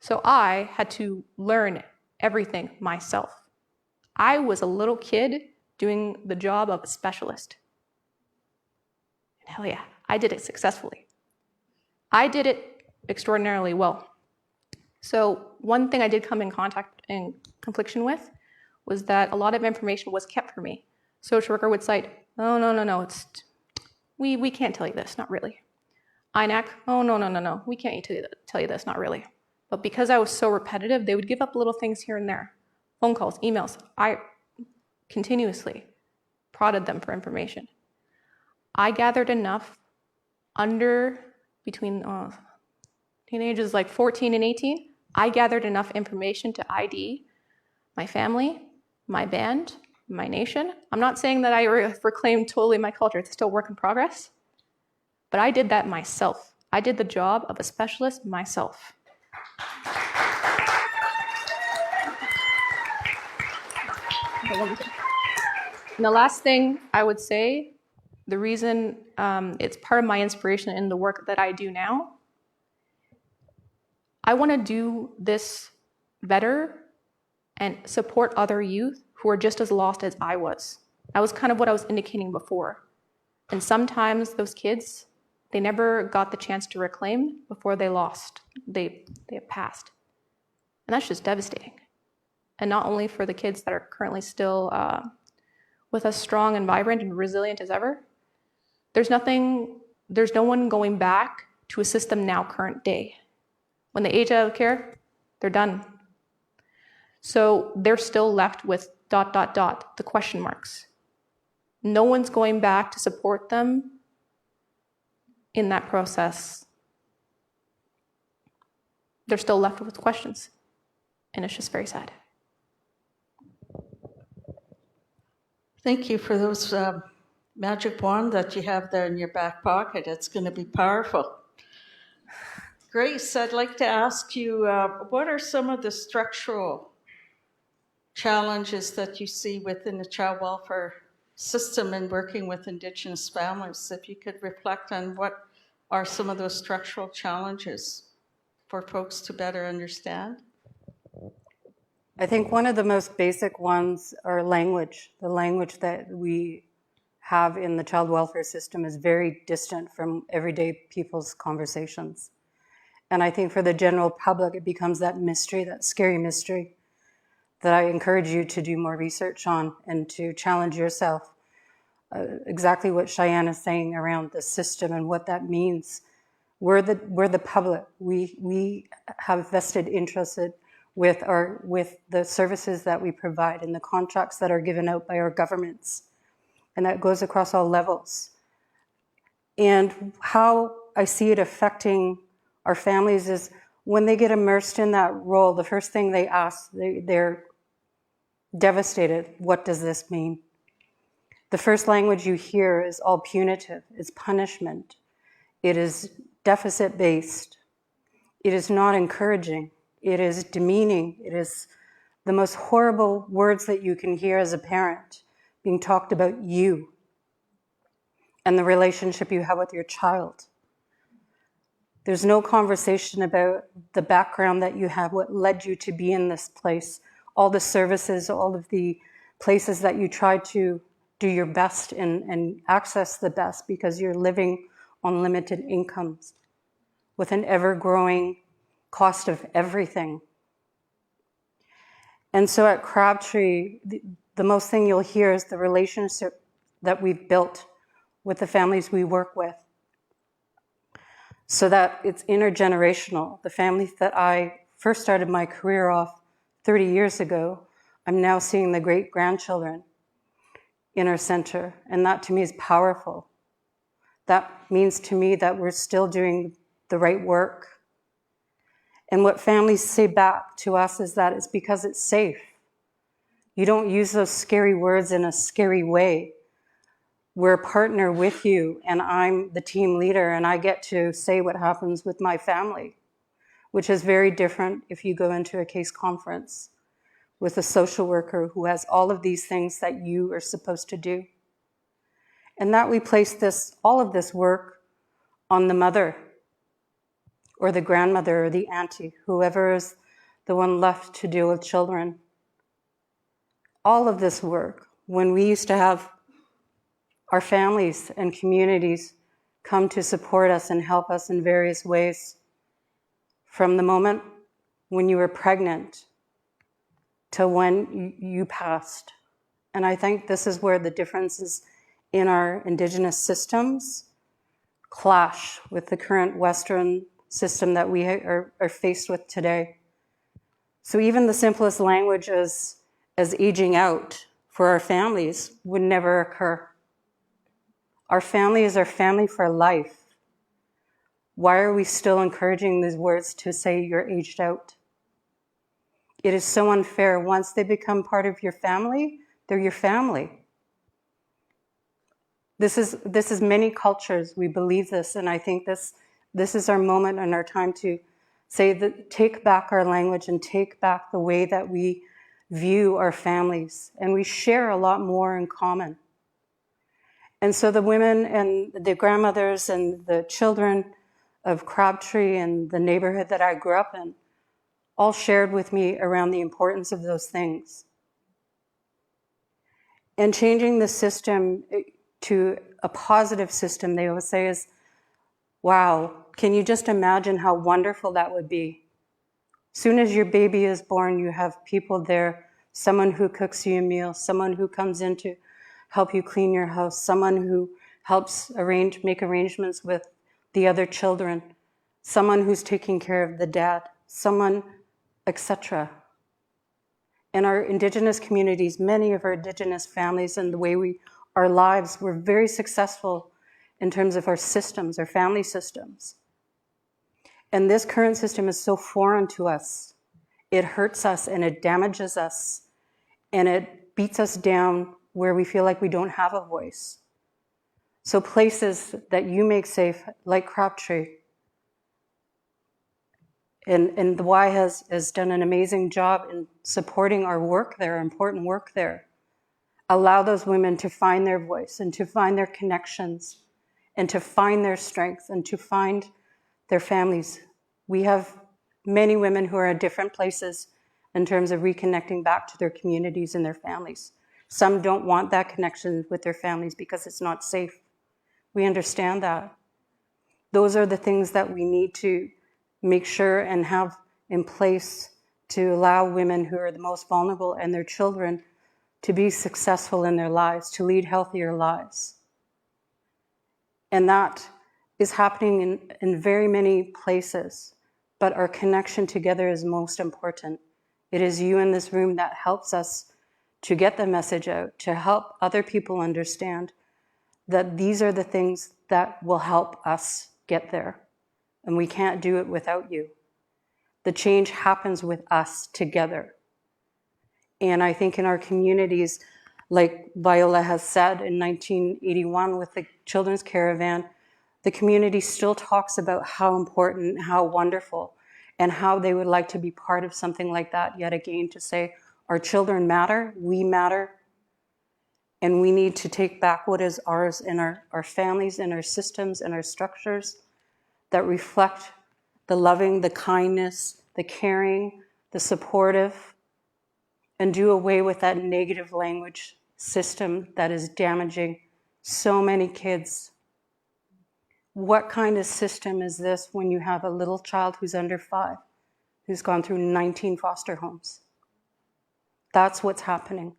So I had to learn everything myself. I was a little kid doing the job of a specialist. And hell yeah, I did it successfully. I did it extraordinarily well. So one thing I did come in contact and confliction with was that a lot of information was kept from me. Social worker would cite, oh, no, we can't tell you this, not really. INAC, oh, no, we can't tell you this, not really. But because I was so repetitive, they would give up little things here and there. Phone calls, emails. I continuously prodded them for information. I gathered enough between teenagers like 14 and 18, I gathered enough information to ID my family, my band, my nation. I'm not saying that I reclaimed totally my culture. It's still a work in progress. But I did that myself. I did the job of a specialist myself. And the last thing I would say, the reason it's part of my inspiration in the work that I do now, I want to do this better and support other youth who are just as lost as I was. That was kind of what I was indicating before. And sometimes those kids, they never got the chance to reclaim before they lost. They passed. And that's just devastating. And not only for the kids that are currently still with us strong and vibrant and resilient as ever, there's no one going back to assist them now, current day. When they age out of care, they're done. So they're still left with ... the question marks. No one's going back to support them in that process. They're still left with questions. And it's just very sad. Thank you for those magic wand that you have there in your back pocket. It's going to be powerful. Grace, I'd like to ask you, what are some of the structural challenges that you see within the child welfare system in working with Indigenous families? If you could reflect on what are some of those structural challenges for folks to better understand? I think one of the most basic ones are language. The language that we have in the child welfare system is very distant from everyday people's conversations. And I think for the general public, it becomes that mystery, that scary mystery, that I encourage you to do more research on and to challenge yourself. Exactly what Cheyenne is saying around the system and what that means. We're the public. We have vested interest with the services that we provide and the contracts that are given out by our governments. And that goes across all levels. And how I see it affecting our families is when they get immersed in that role, the first thing they ask, they're devastated. What does this mean? The first language you hear is all punitive. It's punishment. It is deficit-based. It is not encouraging. It is demeaning. It is the most horrible words that you can hear as a parent being talked about you and the relationship you have with your child. There's no conversation about the background that you have, what led you to be in this place, all the services, all of the places that you try to do your best and access the best because you're living on limited incomes with an ever-growing cost of everything. And so at Crabtree, the most thing you'll hear is the relationship that we've built with the families we work with, so that it's intergenerational. The families that I first started my career off 30 years ago, I'm now seeing the great-grandchildren in our center, and that to me is powerful. That means to me that we're still doing the right work. And what families say back to us is that it's because it's safe. You don't use those scary words in a scary way. We're a partner with you, and I'm the team leader, and I get to say what happens with my family, which is very different if you go into a case conference with a social worker who has all of these things that you are supposed to do. And that we place all of this work on the mother or the grandmother or the auntie, whoever is the one left to deal with children. All of this work, when we used to have our families and communities come to support us and help us in various ways, from the moment when you were pregnant to when you passed. And I think this is where the differences in our Indigenous systems clash with the current Western system that we are faced with today. So even the simplest language as aging out for our families would never occur. Our family is our family for life. Why are we still encouraging these words to say you're aged out? It is so unfair. Once they become part of your family, they're your family. This is many cultures. We believe this, and I think this is our moment and our time to say that, take back our language and take back the way that we view our families, and we share a lot more in common. And so the women and the grandmothers and the children of Crabtree and the neighborhood that I grew up in all shared with me around the importance of those things. And changing the system to a positive system, they always say, is, wow, can you just imagine how wonderful that would be? Soon as your baby is born, you have people there, someone who cooks you a meal, someone who comes in to help you clean your house, someone who helps make arrangements with the other children, someone who's taking care of the dad, someone, etc. In our Indigenous communities, many of our Indigenous families and the way our lives were very successful in terms of our systems, our family systems. And this current system is so foreign to us. It hurts us and it damages us and it beats us down where we feel like we don't have a voice. So places that you make safe, like Crabtree, and the Y has done an amazing job in supporting our work there, important work there. Allow those women to find their voice and to find their connections and to find their strength and to find their families. We have many women who are at different places in terms of reconnecting back to their communities and their families. Some don't want that connection with their families because it's not safe. We understand that. Those are the things that we need to make sure and have in place to allow women who are the most vulnerable and their children to be successful in their lives, to lead healthier lives. And that is happening in very many places, but our connection together is most important. It is you in this room that helps us to get the message out, to help other people understand that these are the things that will help us get there. And we can't do it without you. The change happens with us together. And I think in our communities, like Viola has said in 1981 with the Children's Caravan, the community still talks about how important, how wonderful, and how they would like to be part of something like that yet again, to say, our children matter, we matter, and we need to take back what is ours in our families and our systems and our structures that reflect the loving, the kindness, the caring, the supportive, and do away with that negative language system that is damaging so many kids. What kind of system is this when you have a little child who's under 5, who's gone through 19 foster homes? That's what's happening.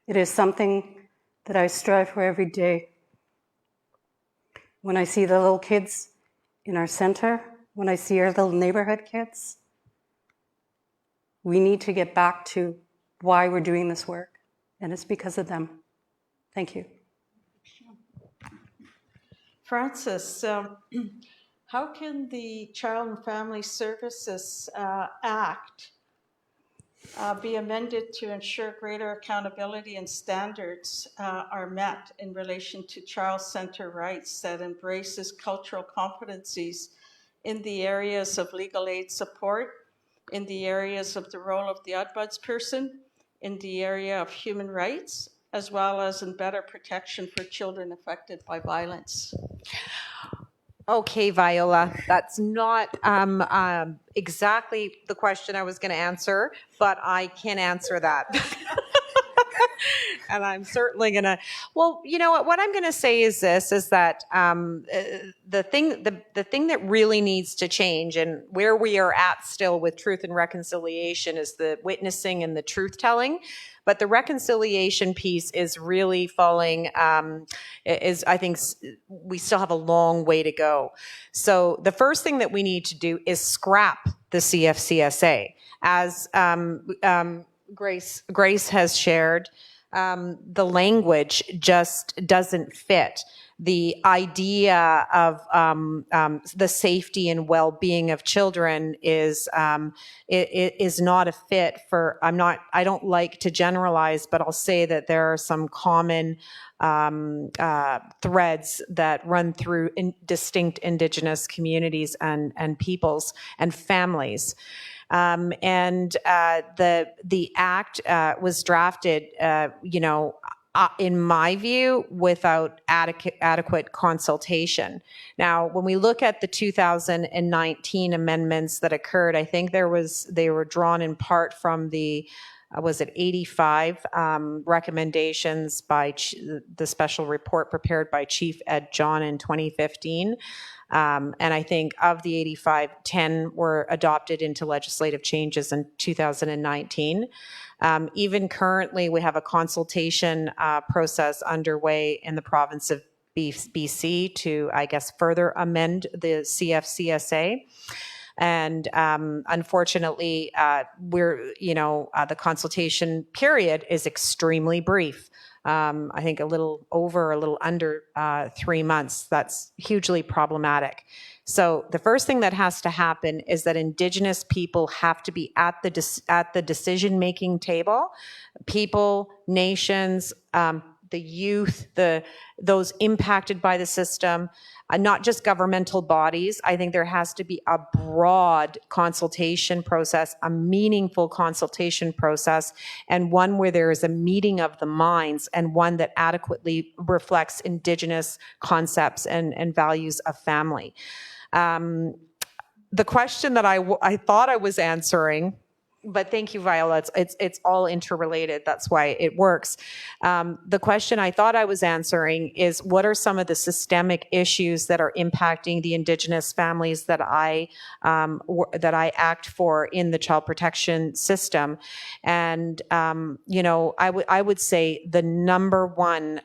It is something that I strive for every day. When I see the little kids in our center, when I see our little neighborhood kids, we need to get back to why we're doing this work, and it's because of them. Thank you. Francis, how can the Child and Family Services Act be amended to ensure greater accountability and standards are met in relation to child-centered rights that embraces cultural competencies in the areas of legal aid support, in the areas of the role of the ombudsperson, in the area of human rights, as well as in better protection for children affected by violence? Okay, Viola, that's not exactly the question I was going to answer, but I can answer that. And I'm certainly going to, well, you know what I'm going to say is this, is that the thing that really needs to change, and where we are at still with truth and reconciliation, is the witnessing and the truth telling. But the reconciliation piece is really falling, I think we still have a long way to go. So the first thing that we need to do is scrap the CFCSA. As Grace has shared, the language just doesn't fit. The idea of the safety and well-being of children is not a fit for. I don't like to generalize, but I'll say that there are some common threads that run through distinct Indigenous communities and peoples and families. The act was drafted, in my view, without adequate consultation. Now, when we look at the 2019 amendments that occurred, I think they were drawn in part from the 85 recommendations by the special report prepared by Chief Ed John in 2015. And I think of the 85, 10 were adopted into legislative changes in 2019. Even currently, we have a consultation process underway in the province of BC to, I guess, further amend the CFCSA. And unfortunately, the consultation period is extremely brief. I think a little under 3 months. That's hugely problematic. So the first thing that has to happen is that Indigenous people have to be at the decision-making table. People, nations, the youth, those impacted by the system, not just governmental bodies. I think there has to be a broad consultation process, a meaningful consultation process, and one where there is a meeting of the minds, and one that adequately reflects Indigenous concepts and values of family. The question that I thought I was answering, but thank you, Viola. It's all interrelated. That's why it works. The question I thought I was answering is, what are some of the systemic issues that are impacting the Indigenous families that I act for in the child protection system? And I would say the number one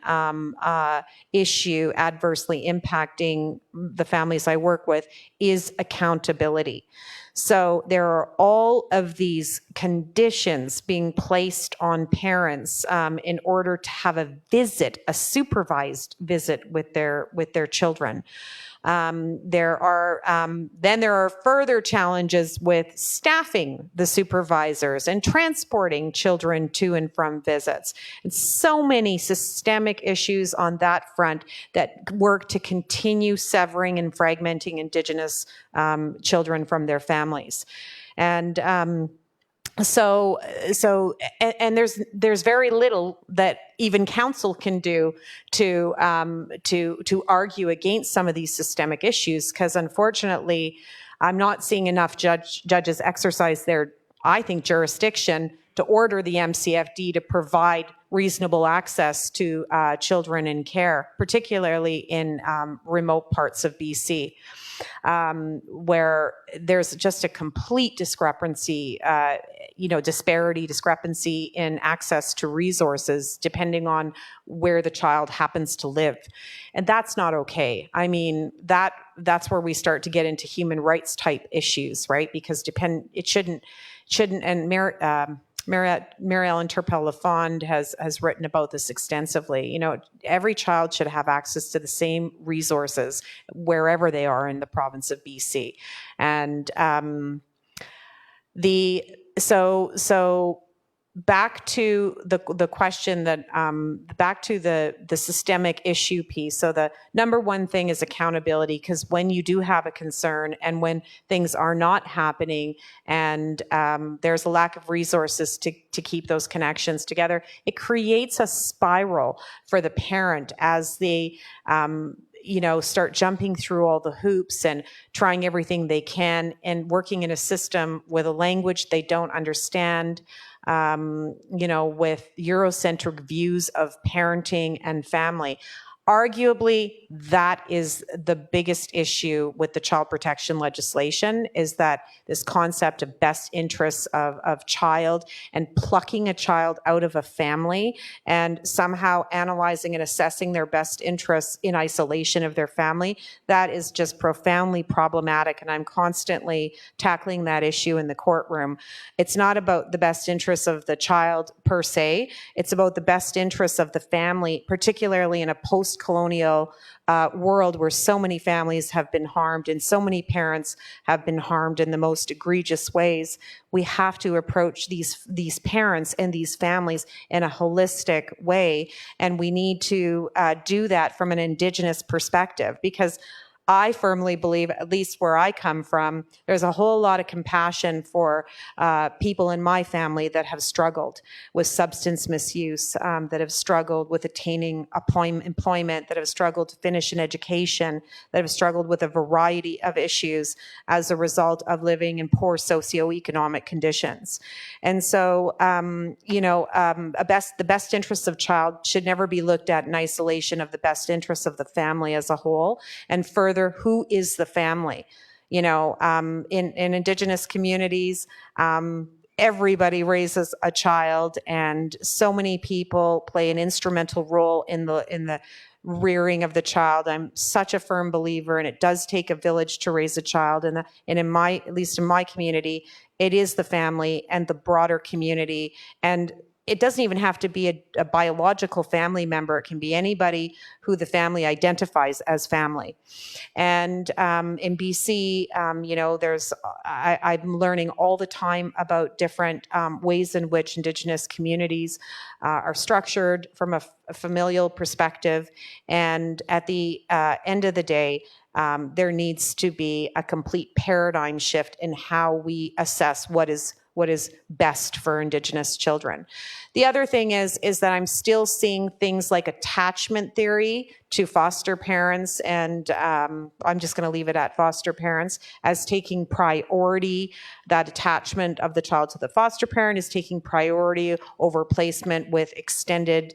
issue adversely impacting the families I work with is accountability. So there are all of these conditions being placed on parents in order to have a supervised visit with their children. There are further challenges with staffing the supervisors and transporting children to and from visits. And so many systemic issues on that front that work to continue severing and fragmenting Indigenous children from their families. And there's very little that even council can do to argue against some of these systemic issues, because unfortunately, I'm not seeing enough judges exercise their, I think, jurisdiction to order the MCFD to provide reasonable access to children in care, particularly in remote parts of BC. Where there's just a complete discrepancy in access to resources depending on where the child happens to live. And that's not okay. I mean, that's where we start to get into human rights type issues, right? Because it shouldn't, and Mary-Ellen Turpel-Lafond has written about this extensively. Every child should have access to the same resources wherever they are in the province of BC. And back to the question that back to the systemic issue piece. So the number one thing is accountability, because when you do have a concern and when things are not happening and there's a lack of resources to keep those connections together, it creates a spiral for the parent as they start jumping through all the hoops and trying everything they can and working in a system with a language they don't understand, with Eurocentric views of parenting and family. Arguably, that is the biggest issue with the child protection legislation, is that this concept of best interests of child and plucking a child out of a family and somehow analyzing and assessing their best interests in isolation of their family, that is just profoundly problematic. And I'm constantly tackling that issue in the courtroom. It's not about the best interests of the child per se. It's about the best interests of the family, particularly in a post-colonial world where so many families have been harmed and so many parents have been harmed in the most egregious ways. We have to approach these parents and these families in a holistic way, and we need to do that from an Indigenous perspective, because I firmly believe, at least where I come from, there's a whole lot of compassion for people in my family that have struggled with substance misuse, that have struggled with attaining employment, that have struggled to finish an education, that have struggled with a variety of issues as a result of living in poor socioeconomic conditions. And so, the best interests of child should never be looked at in isolation of the best interests of the family as a whole. And further, who is the family? In Indigenous communities, everybody raises a child, and so many people play an instrumental role in the rearing of the child. I'm such a firm believer, and it does take a village to raise a child. And at least in my community, it is the family and the broader community. And it doesn't even have to be a biological family member. It can be anybody who the family identifies as family. And in BC, I'm learning all the time about different ways in which Indigenous communities are structured from a familial perspective. And at the end of the day, there needs to be a complete paradigm shift in how we assess what is best for Indigenous children. The other thing is that I'm still seeing things like attachment theory to foster parents, and I'm just going to leave it at foster parents, as taking priority. That attachment of the child to the foster parent is taking priority over placement with extended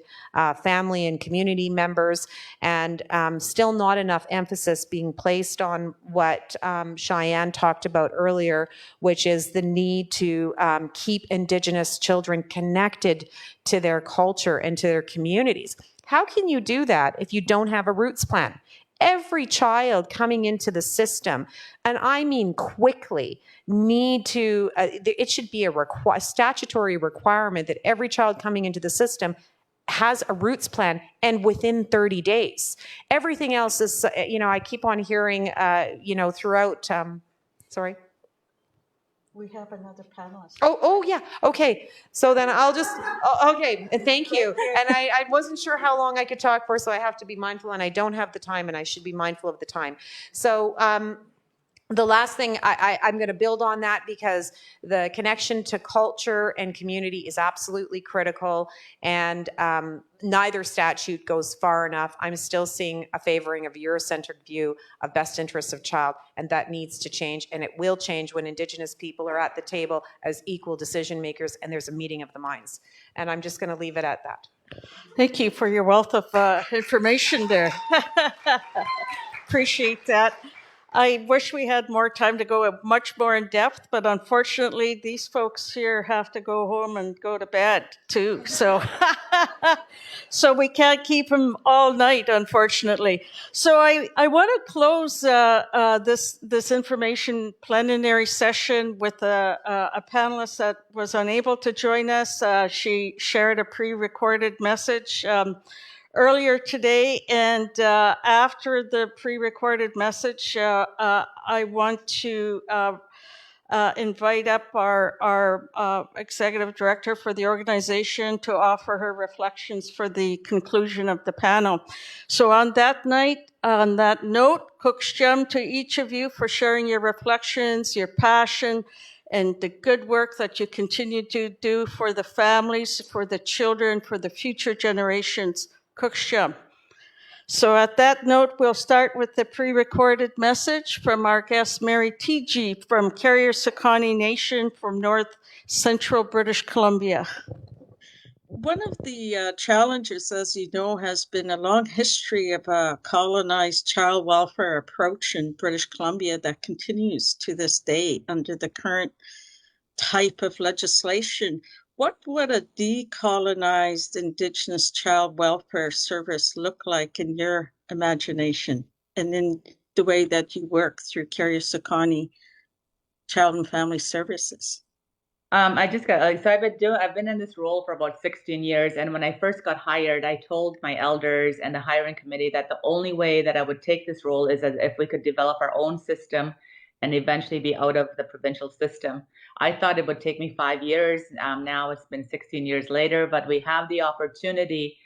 family and community members, and still not enough emphasis being placed on what Cheyenne talked about earlier, which is the need to keep Indigenous children connected to their culture and to their communities. How can you do that if you don't have a roots plan? Every child coming into the system, and I mean quickly, need to, it should be a statutory requirement that every child coming into the system has a roots plan, and within 30 days. Everything else is, I keep on hearing, throughout, sorry? We have another panelist. Oh, yeah. Okay. So then I'll just, okay. Thank you. And I wasn't sure how long I could talk for, so I have to be mindful, and I don't have the time, and I should be mindful of the time. So the last thing, I'm going to build on that, because the connection to culture and community is absolutely critical, and neither statute goes far enough. I'm still seeing a favoring of a Eurocentric view of best interests of child, and that needs to change, and it will change when Indigenous people are at the table as equal decision makers, and there's a meeting of the minds. And I'm just going to leave it at that. Thank you for your wealth of information there. Appreciate that. I wish we had more time to go much more in depth, but unfortunately, these folks here have to go home and go to bed too. So, so we can't keep them all night, unfortunately. So I want to close this information plenary session with a panelist that was unable to join us. She shared a pre-recorded message earlier today, and after the pre-recorded message, I want to invite up our executive director for the organization to offer her reflections for the conclusion of the panel. So on that note, Kuksjem to each of you for sharing your reflections, your passion, and the good work that you continue to do for the families, for the children, for the future generations. Kuksjem. So at that note, we'll start with the pre-recorded message from our guest, Mary T.G. from Carrier-Sakoney Nation from North Central British Columbia. One of the challenges, as you know, has been a long history of a colonized child welfare approach in British Columbia that continues to this day under the current type of legislation. What would a decolonized Indigenous child welfare service look like in your imagination and in the way that you work through Carrier-Sakoney Child and Family Services? I just got so I've been in this role for about 16 years, and when I first got hired, I told my elders and the hiring committee that the only way that I would take this role is as if we could develop our own system and eventually be out of the provincial system. I thought it would take me 5 years. Now it's been 16 years later, but we have the opportunity.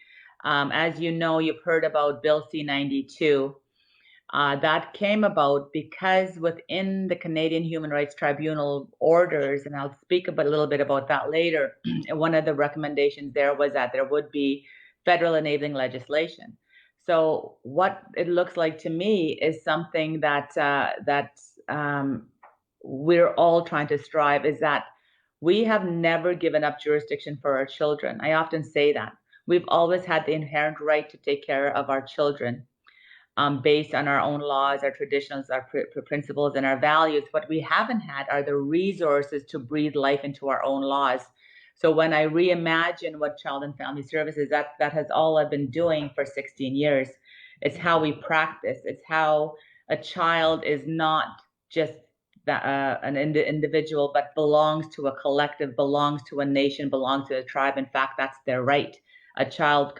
As you know, you've heard about Bill C-92. That came about because within the Canadian Human Rights Tribunal orders, and I'll speak a little bit about that later, one of the recommendations there was that there would be federal enabling legislation. So what it looks like to me is something that we're all trying to strive, is that we have never given up jurisdiction for our children. I often say that. We've always had the inherent right to take care of our children. Based on our own laws, our traditions, our principles, and our values. What we haven't had are the resources to breathe life into our own laws. So when I reimagine what Child and Family Services, that has all I've been doing for 16 years. It's how we practice. It's how a child is not just an individual, but belongs to a collective, belongs to a nation, belongs to a tribe. In fact, that's their right. A child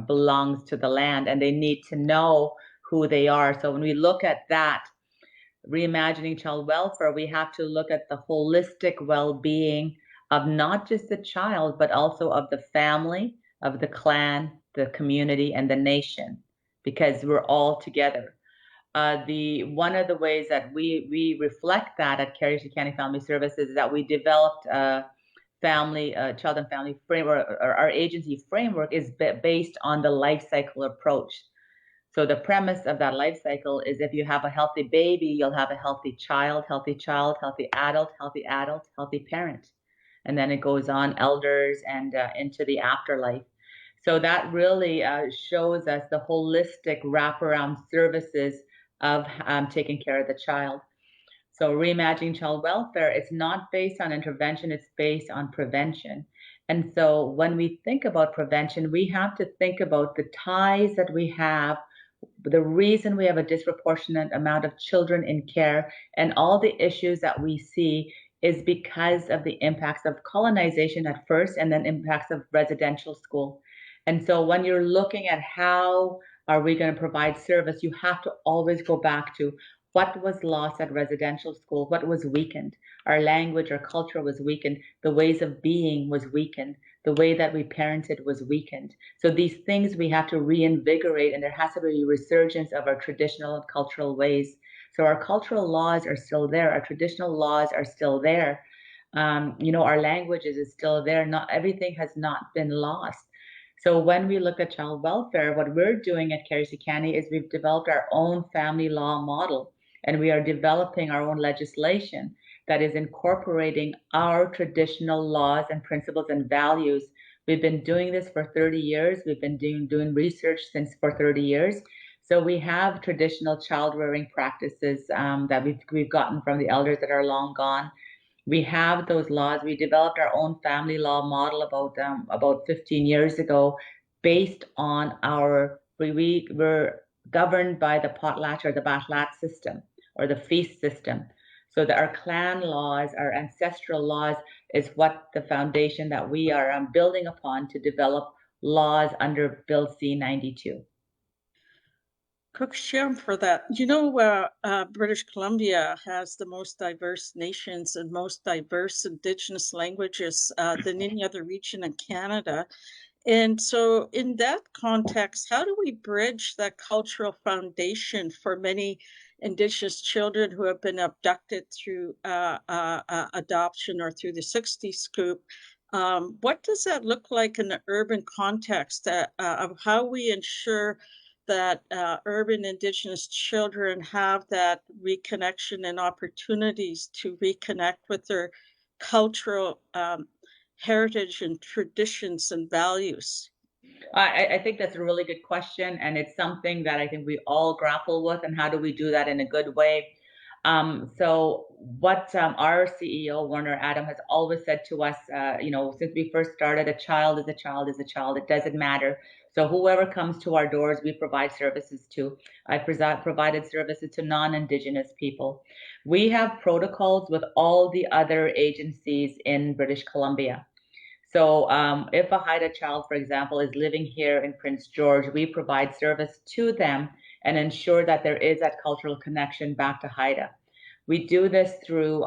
belongs to the land, and they need to know who they are. So when we look at that, reimagining child welfare, we have to look at the holistic well-being of not just the child, but also of the family, of the clan, the community, and the nation, because we're all together. One of the ways that we reflect that at Carrier-Sakoney Family Services is that we developed child and family framework, or our agency framework is based on the life cycle approach. So the premise of that life cycle is if you have a healthy baby, you'll have a healthy child, healthy adult, healthy parent. And then it goes on elders and into the afterlife. So that really shows us the holistic wraparound services of taking care of the child. So reimagining child welfare, it's not based on intervention, it's based on prevention. And so when we think about prevention, we have to think about the ties that we have, the reason we have a disproportionate amount of children in care, and all the issues that we see is because of the impacts of colonization at first, and then impacts of residential school. And so when you're looking at how are we going to provide service, you have to always go back to what was lost at residential school, what was weakened. Our language, our culture was weakened. The ways of being was weakened. The way that we parented was weakened. So these things we have to reinvigorate, and there has to be a resurgence of our traditional and cultural ways. So our cultural laws are still there. Our traditional laws are still there. Our languages is still there. Not everything has not been lost. So when we look at child welfare, what we're doing at Carrier-Sakoney is we've developed our own family law model, and we are developing our own legislation that is incorporating our traditional laws and principles and values. We've been doing this for 30 years. We've been doing research for 30 years. So we have traditional child rearing practices that we've gotten from the elders that are long gone. We have those laws. We developed our own family law model about 15 years ago, based on we're governed by the potlatch or the batlat system or the feast system. So that our clan laws, our ancestral laws, is what the foundation that we are building upon to develop laws under Bill C-92. Cook's Jam for that. British Columbia has the most diverse nations and most diverse Indigenous languages than any other region in Canada. And so, in that context, how do we bridge that cultural foundation for many Indigenous children who have been abducted through adoption or through the 60 scoop? What does that look like in the urban context of how we ensure that urban Indigenous children have that reconnection and opportunities to reconnect with their cultural heritage and traditions and values? I think that's a really good question, and it's something that I think we all grapple with. And how do we do that in a good way? So, what our CEO Warner Adam has always said to us, since we first started, a child is a child is a child. It doesn't matter. So, whoever comes to our doors, we provide services to. I provided services to non-Indigenous people. We have protocols with all the other agencies in British Columbia. So if a Haida child, for example, is living here in Prince George, we provide service to them and ensure that there is that cultural connection back to Haida. We do this through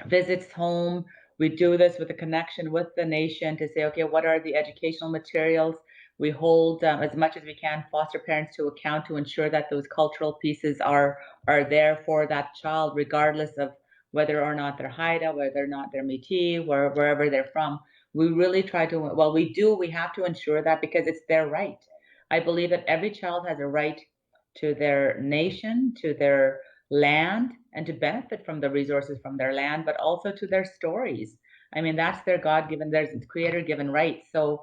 visits home. We do this with a connection with the nation to say, okay, what are the educational materials? We hold as much as we can foster parents to account to ensure that those cultural pieces are there for that child, regardless of whether or not they're Haida, whether or not they're Métis, wherever they're from. We really try to, we have to ensure that because it's their right. I believe that every child has a right to their nation, to their land, and to benefit from the resources from their land, but also to their stories. I mean, that's their God-given, their creator-given right. So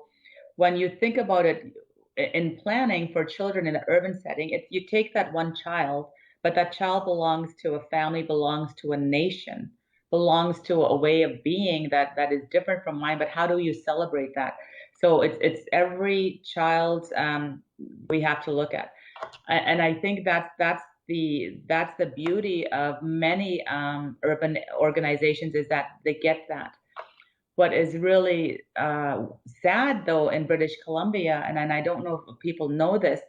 when you think about it in planning for children in the urban setting, you take that one child, but that child belongs to a family, belongs to a nation, belongs to a way of being that is different from mine. But how do you celebrate that? So it's every child we have to look at, and I think that's the beauty of many urban organizations, is that they get that. What is really sad, though, in British Columbia, and I don't know if people know this,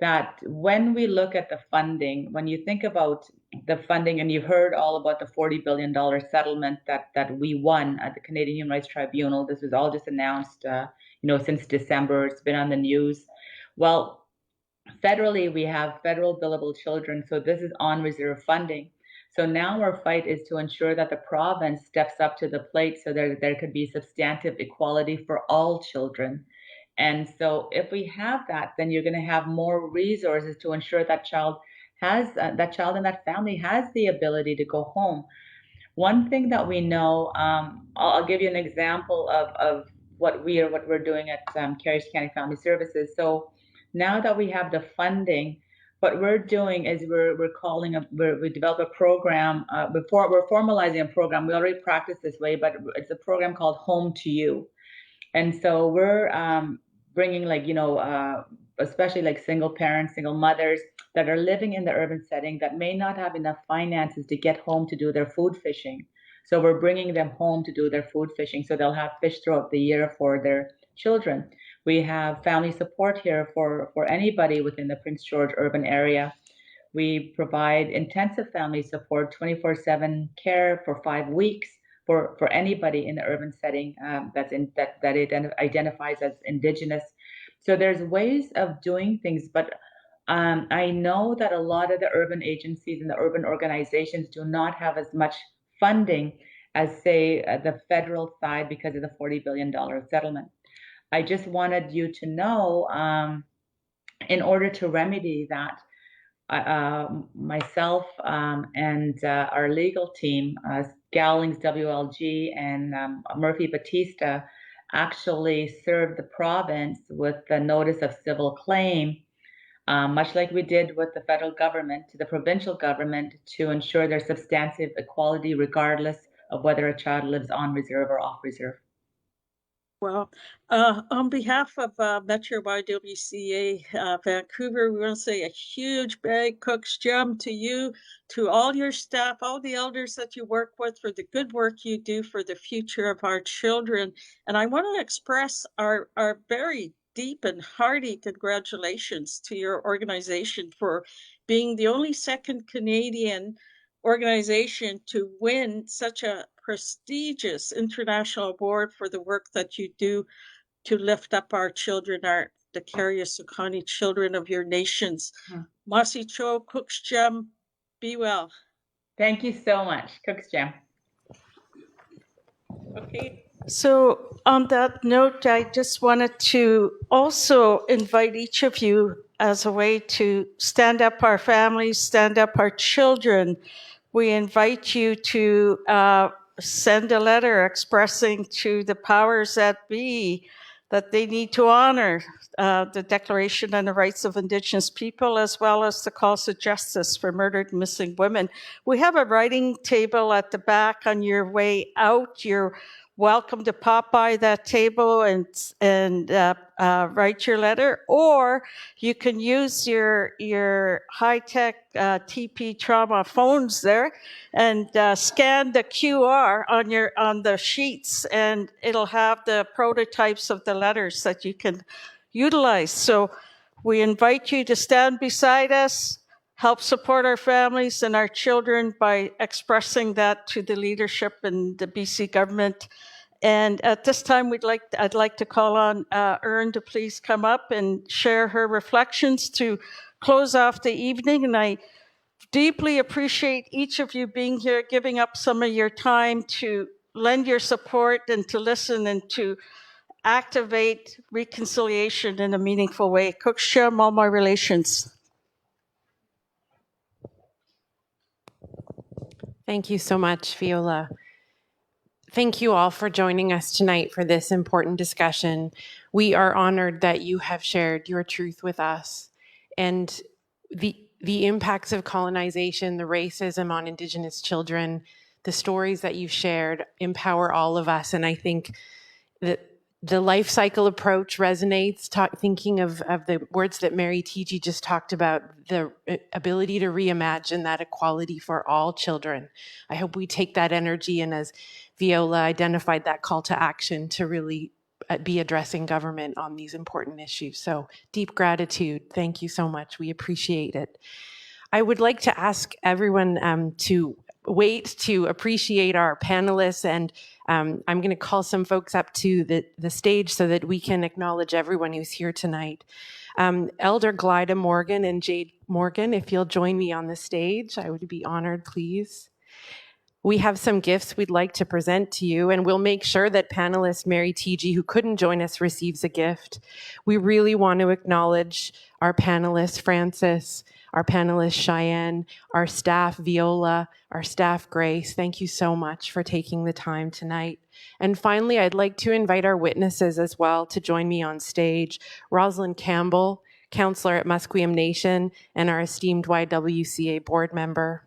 that when we look at the funding, when you think about the funding, and you've heard all about the $40 billion settlement that we won at the Canadian Human Rights Tribunal. This was all just announced, since December. It's been on the news. Well, federally, we have federal billable children, so this is on reserve funding. So now our fight is to ensure that the province steps up to the plate so there could be substantive equality for all children. And so if we have that, then you're going to have more resources to ensure that child and that family has the ability to go home. One thing that we know, I'll give you an example of what we're doing at Carriage County Family Services. So now that we have the funding, what we're doing is we develop a program. Before we're formalizing a program, we already practice this way, but it's a program called Home to You. And so we're bringing, especially like single parents, single mothers that are living in the urban setting that may not have enough finances to get home to do their food fishing. So we're bringing them home to do their food fishing, so they'll have fish throughout the year for their children. We have family support here for anybody within the Prince George urban area. We provide intensive family support, 24/7 care for 5 weeks for anybody in the urban setting that identifies as Indigenous. So there's ways of doing things, but I know that a lot of the urban agencies and the urban organizations do not have as much funding as, say, the federal side because of the $40 billion settlement. I just wanted you to know, in order to remedy that, myself and our legal team, Gowlings WLG and Murphy Batista, actually served the province with the notice of civil claim, much like we did with the federal government, to the provincial government, to ensure there's substantive equality regardless of whether a child lives on reserve or off reserve. Well, on behalf of Metro YWCA Vancouver, we want to say a huge big Cook's Jam to you, to all your staff, all the elders that you work with, for the good work you do for the future of our children. And I want to express our very deep and hearty congratulations to your organization for being the only second Canadian organization to win such a prestigious international award for the work that you do to lift up our children, the Carriacicani children of your nations. Masi Cho, Cook's Gem, be well. Thank you so much, Cook's Gem. Okay. So on that note, I just wanted to also invite each of you as a way to stand up our families, stand up our children. We invite you to send a letter expressing to the powers that be that they need to honor the Declaration on the Rights of Indigenous People, as well as the calls to justice for murdered and missing women. We have a writing table at the back on your way out. You're welcome to pop by that table and write your letter, or you can use your high-tech TP trauma phones there and scan the QR on the sheets, and it'll have the prototypes of the letters that you can utilize. So we invite you to stand beside us, help support our families and our children by expressing that to the leadership and the BC government. And at this time, I'd like to call on Erin to please come up and share her reflections to close off the evening. And I deeply appreciate each of you being here, giving up some of your time to lend your support and to listen and to activate reconciliation in a meaningful way. Cook's Gem, all my relations. Thank you so much, Viola. Thank you all for joining us tonight for this important discussion. We are honored that you have shared your truth with us, and the impacts of colonization, the racism on Indigenous children, the stories that you've shared empower all of us. And I think that the life cycle approach resonates, thinking of the words that Mary T.G. just talked about, the ability to reimagine that equality for all children. I hope we take that energy, and as Viola identified, that call to action to really be addressing government on these important issues. So deep gratitude. Thank you so much. We appreciate it. I would like to ask everyone to wait to appreciate our panelists, and I'm going to call some folks up to the stage so that we can acknowledge everyone who's here tonight. Elder Glida Morgan and Jade Morgan, if you'll join me on the stage, I would be honored, please. We have some gifts we'd like to present to you, and we'll make sure that panelist Mary T.G., who couldn't join us, receives a gift. We really want to acknowledge our panelists, Francis, our panelist Cheyenne, our staff Viola, our staff Grace. Thank you so much for taking the time tonight. And finally, I'd like to invite our witnesses as well to join me on stage. Rosalind Campbell, counselor at Musqueam Nation and our esteemed YWCA board member.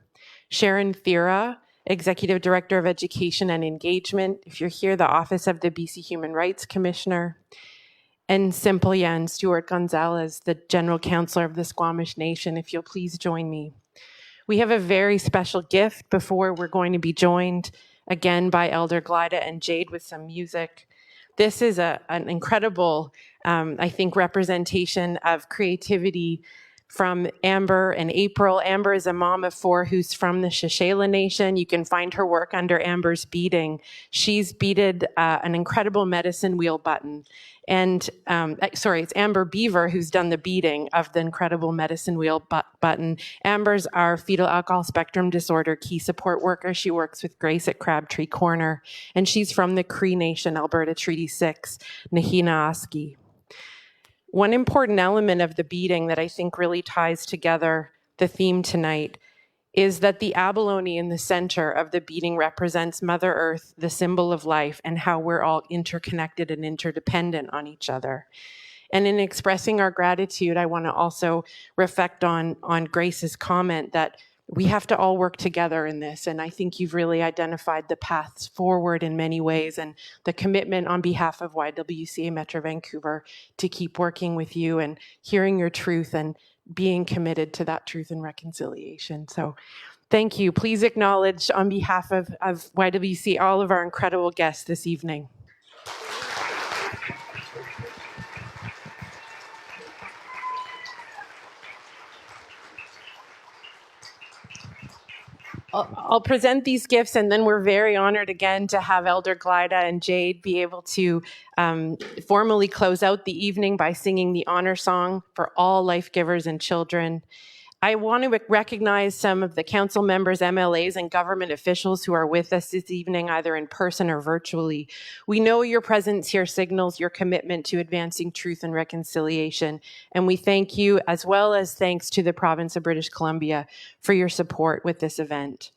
Sharon Thera, Executive Director of Education and Engagement. If you're here, the Office of the BC Human Rights Commissioner. And Simple Yan Stewart Gonzalez, the General Counsellor of the Squamish Nation. If you'll please join me. We have a very special gift before we're going to be joined again by Elder Glida and Jade with some music. This is an incredible, I think, representation of creativity from Amber and April. Amber is a mom of 4 who's from the Shishela Nation. You can find her work under Amber's Beading. She's beaded an incredible medicine wheel button. And it's Amber Beaver who's done the beading of the incredible medicine wheel button. Amber's our fetal alcohol spectrum disorder key support worker. She works with Grace at Crabtree Corner. And she's from the Cree Nation, Alberta Treaty 6, Nahina-Aski. One important element of the beading that I think really ties together the theme tonight is that the abalone in the center of the beading represents Mother Earth, the symbol of life, and how we're all interconnected and interdependent on each other. And in expressing our gratitude, I want to also reflect on Grace's comment that we have to all work together in this. And I think you've really identified the paths forward in many ways, and the commitment on behalf of YWCA Metro Vancouver to keep working with you and hearing your truth and being committed to that truth and reconciliation. So thank you. Please acknowledge on behalf of YWCA all of our incredible guests this evening. I'll present these gifts, and then we're very honored again to have Elder Glida and Jade be able to formally close out the evening by singing the honor song for all life givers and children. I want to recognize some of the council members, MLAs, and government officials who are with us this evening, either in person or virtually. We know your presence here signals your commitment to advancing truth and reconciliation, and we thank you, as well as thanks to the province of British Columbia, for your support with this event.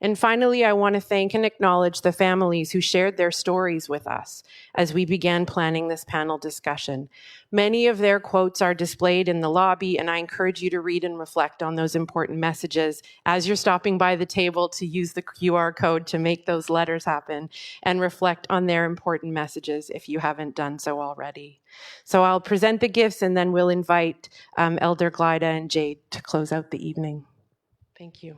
And finally, I want to thank and acknowledge the families who shared their stories with us as we began planning this panel discussion. Many of their quotes are displayed in the lobby, and I encourage you to read and reflect on those important messages as you're stopping by the table to use the QR code to make those letters happen, and reflect on their important messages if you haven't done so already. So I'll present the gifts, and then we'll invite Elder Glida and Jade to close out the evening. Thank you.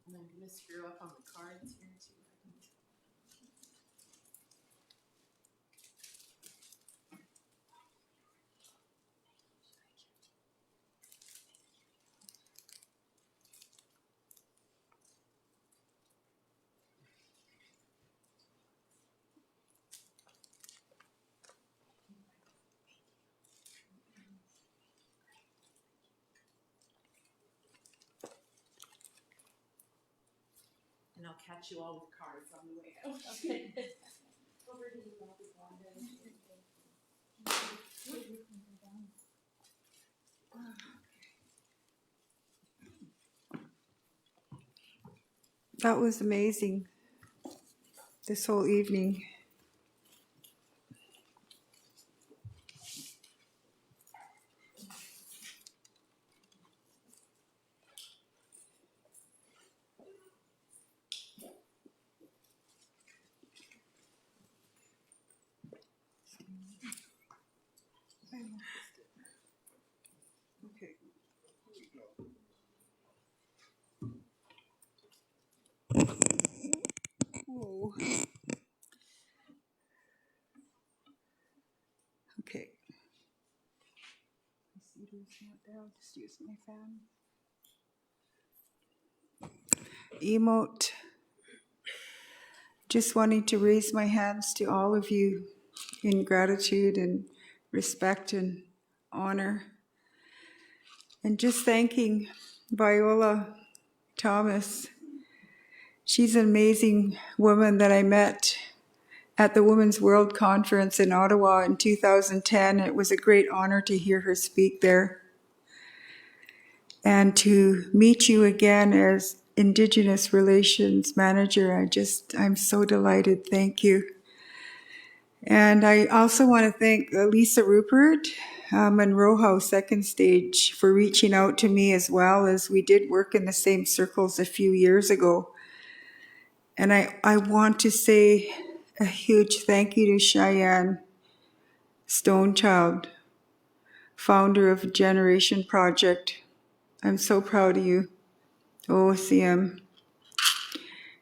And I'm going to screw up on the cards here too. And I'll catch you all with cards on the way out. Okay. Over to you, Elder Glida. That was amazing, this whole evening. Okay. Whoa. Okay. My cedar's not down. Just use my fan. Emote. Just wanting to raise my hands to all of you in gratitude and respect and honor. And just thanking Viola Thomas. She's an amazing woman that I met at the Women's World Conference in Ottawa in 2010. It was a great honor to hear her speak there. And to meet you again as Indigenous Relations Manager, I'm so delighted. Thank you. And I also want to thank Lisa Rupert, Monroe House Second Stage, for reaching out to me as well, as we did work in the same circles a few years ago. And I want to say a huge thank you to Cheyenne Stonechild, founder of Generation Project. I'm so proud of you, OCM.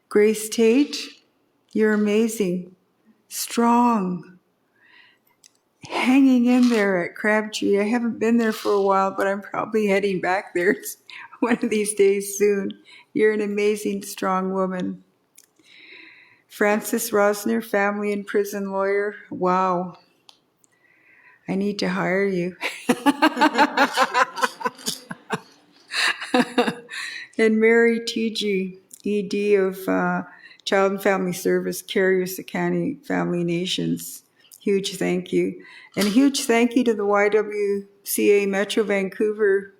Grace Tate, you're amazing, strong, hanging in there at Crabtree. I haven't been there for a while, but I'm probably heading back there one of these days soon. You're an amazing, strong woman. Frances Rosner, family and prison lawyer. Wow. I need to hire you. And Mary T.G., ED of Child and Family Service, Carrier-Sacani Family Nations. Huge thank you. And a huge thank you to the YWCA Metro Vancouver.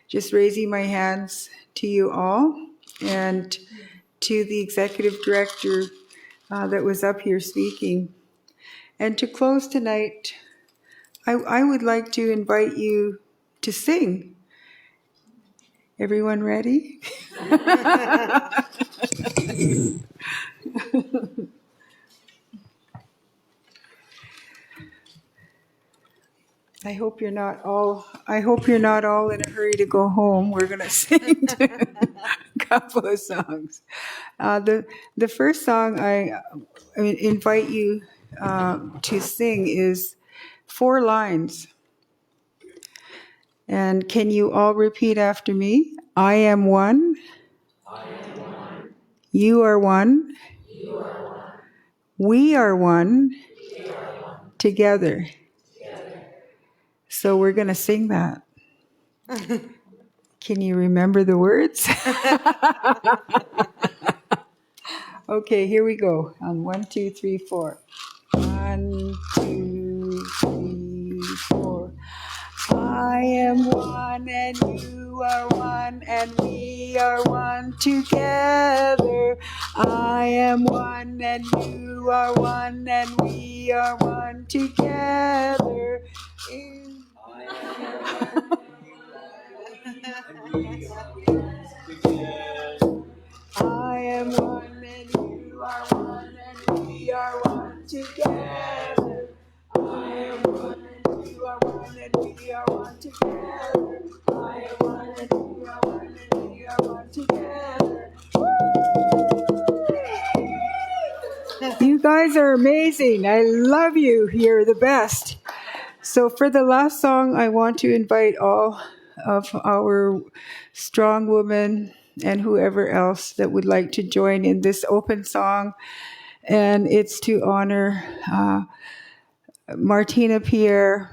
Just raising my hands to you all, and to the executive director that was up here speaking. And to close tonight, I would like to invite you to sing. Everyone ready? I hope you're not all in a hurry to go home. We're gonna sing a couple of songs. The first song I invite you to sing is 4 lines. And can you all repeat after me? I am one. You are one. We are one. Together. So we're going to sing that. Can you remember the words? Okay, here we go. On 1, 2, 3, 4. 1, 2, 3, 4. I am one and you are one and we are one together. I am one and you are one and we are one together. I am one and you are one and we are one together. I am one and you are one and we are one together. I am one and you are one and we are one together. You guys are amazing. I love you. You're the best. So for the last song, I want to invite all of our strong women and whoever else that would like to join in this open song. And it's to honor Martina Pierre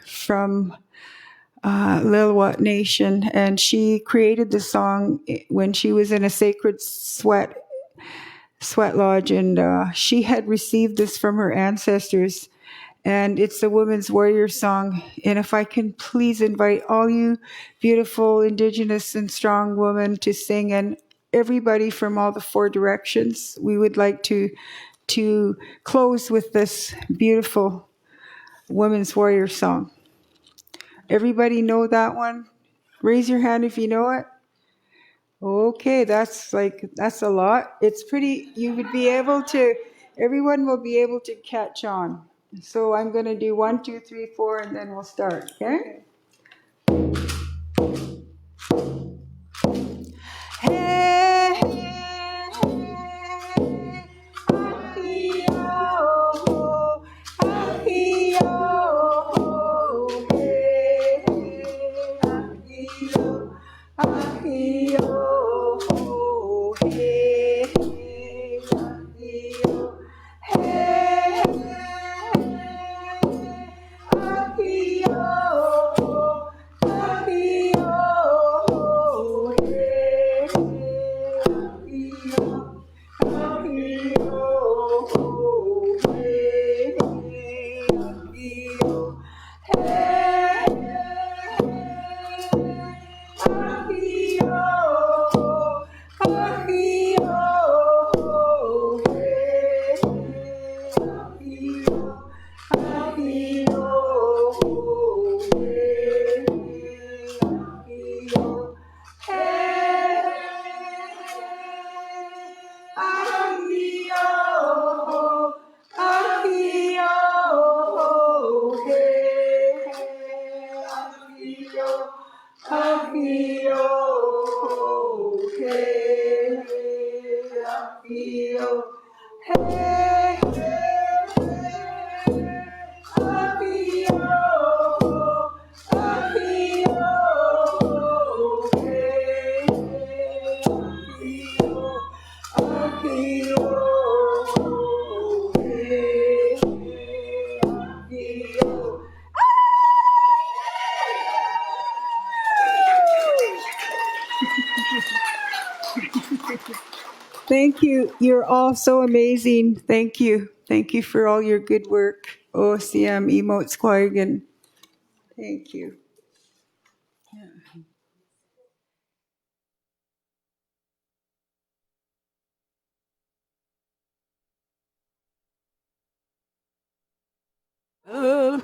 from Lil'wat Nation. And she created the song when she was in a sacred sweat lodge. And she had received this from her ancestors. And it's a women's warrior song. And if I can please invite all you beautiful Indigenous and strong women to sing, and everybody from all the 4 directions, we would like to close with this beautiful women's warrior song. Everybody know that one? Raise your hand if you know it. Okay, that's a lot. It's pretty, you would be able to, everyone will be able to catch on. So I'm going to do 1, 2, 3, 4, and then we'll start, okay? Hey, hey, hey, oh, hey, oh, hey, hey, oh, hey, Thank you. You're all so amazing. Thank you. Thank you for all your good work. OCM Emotes Quagan. Thank you. Oh.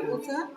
What's that?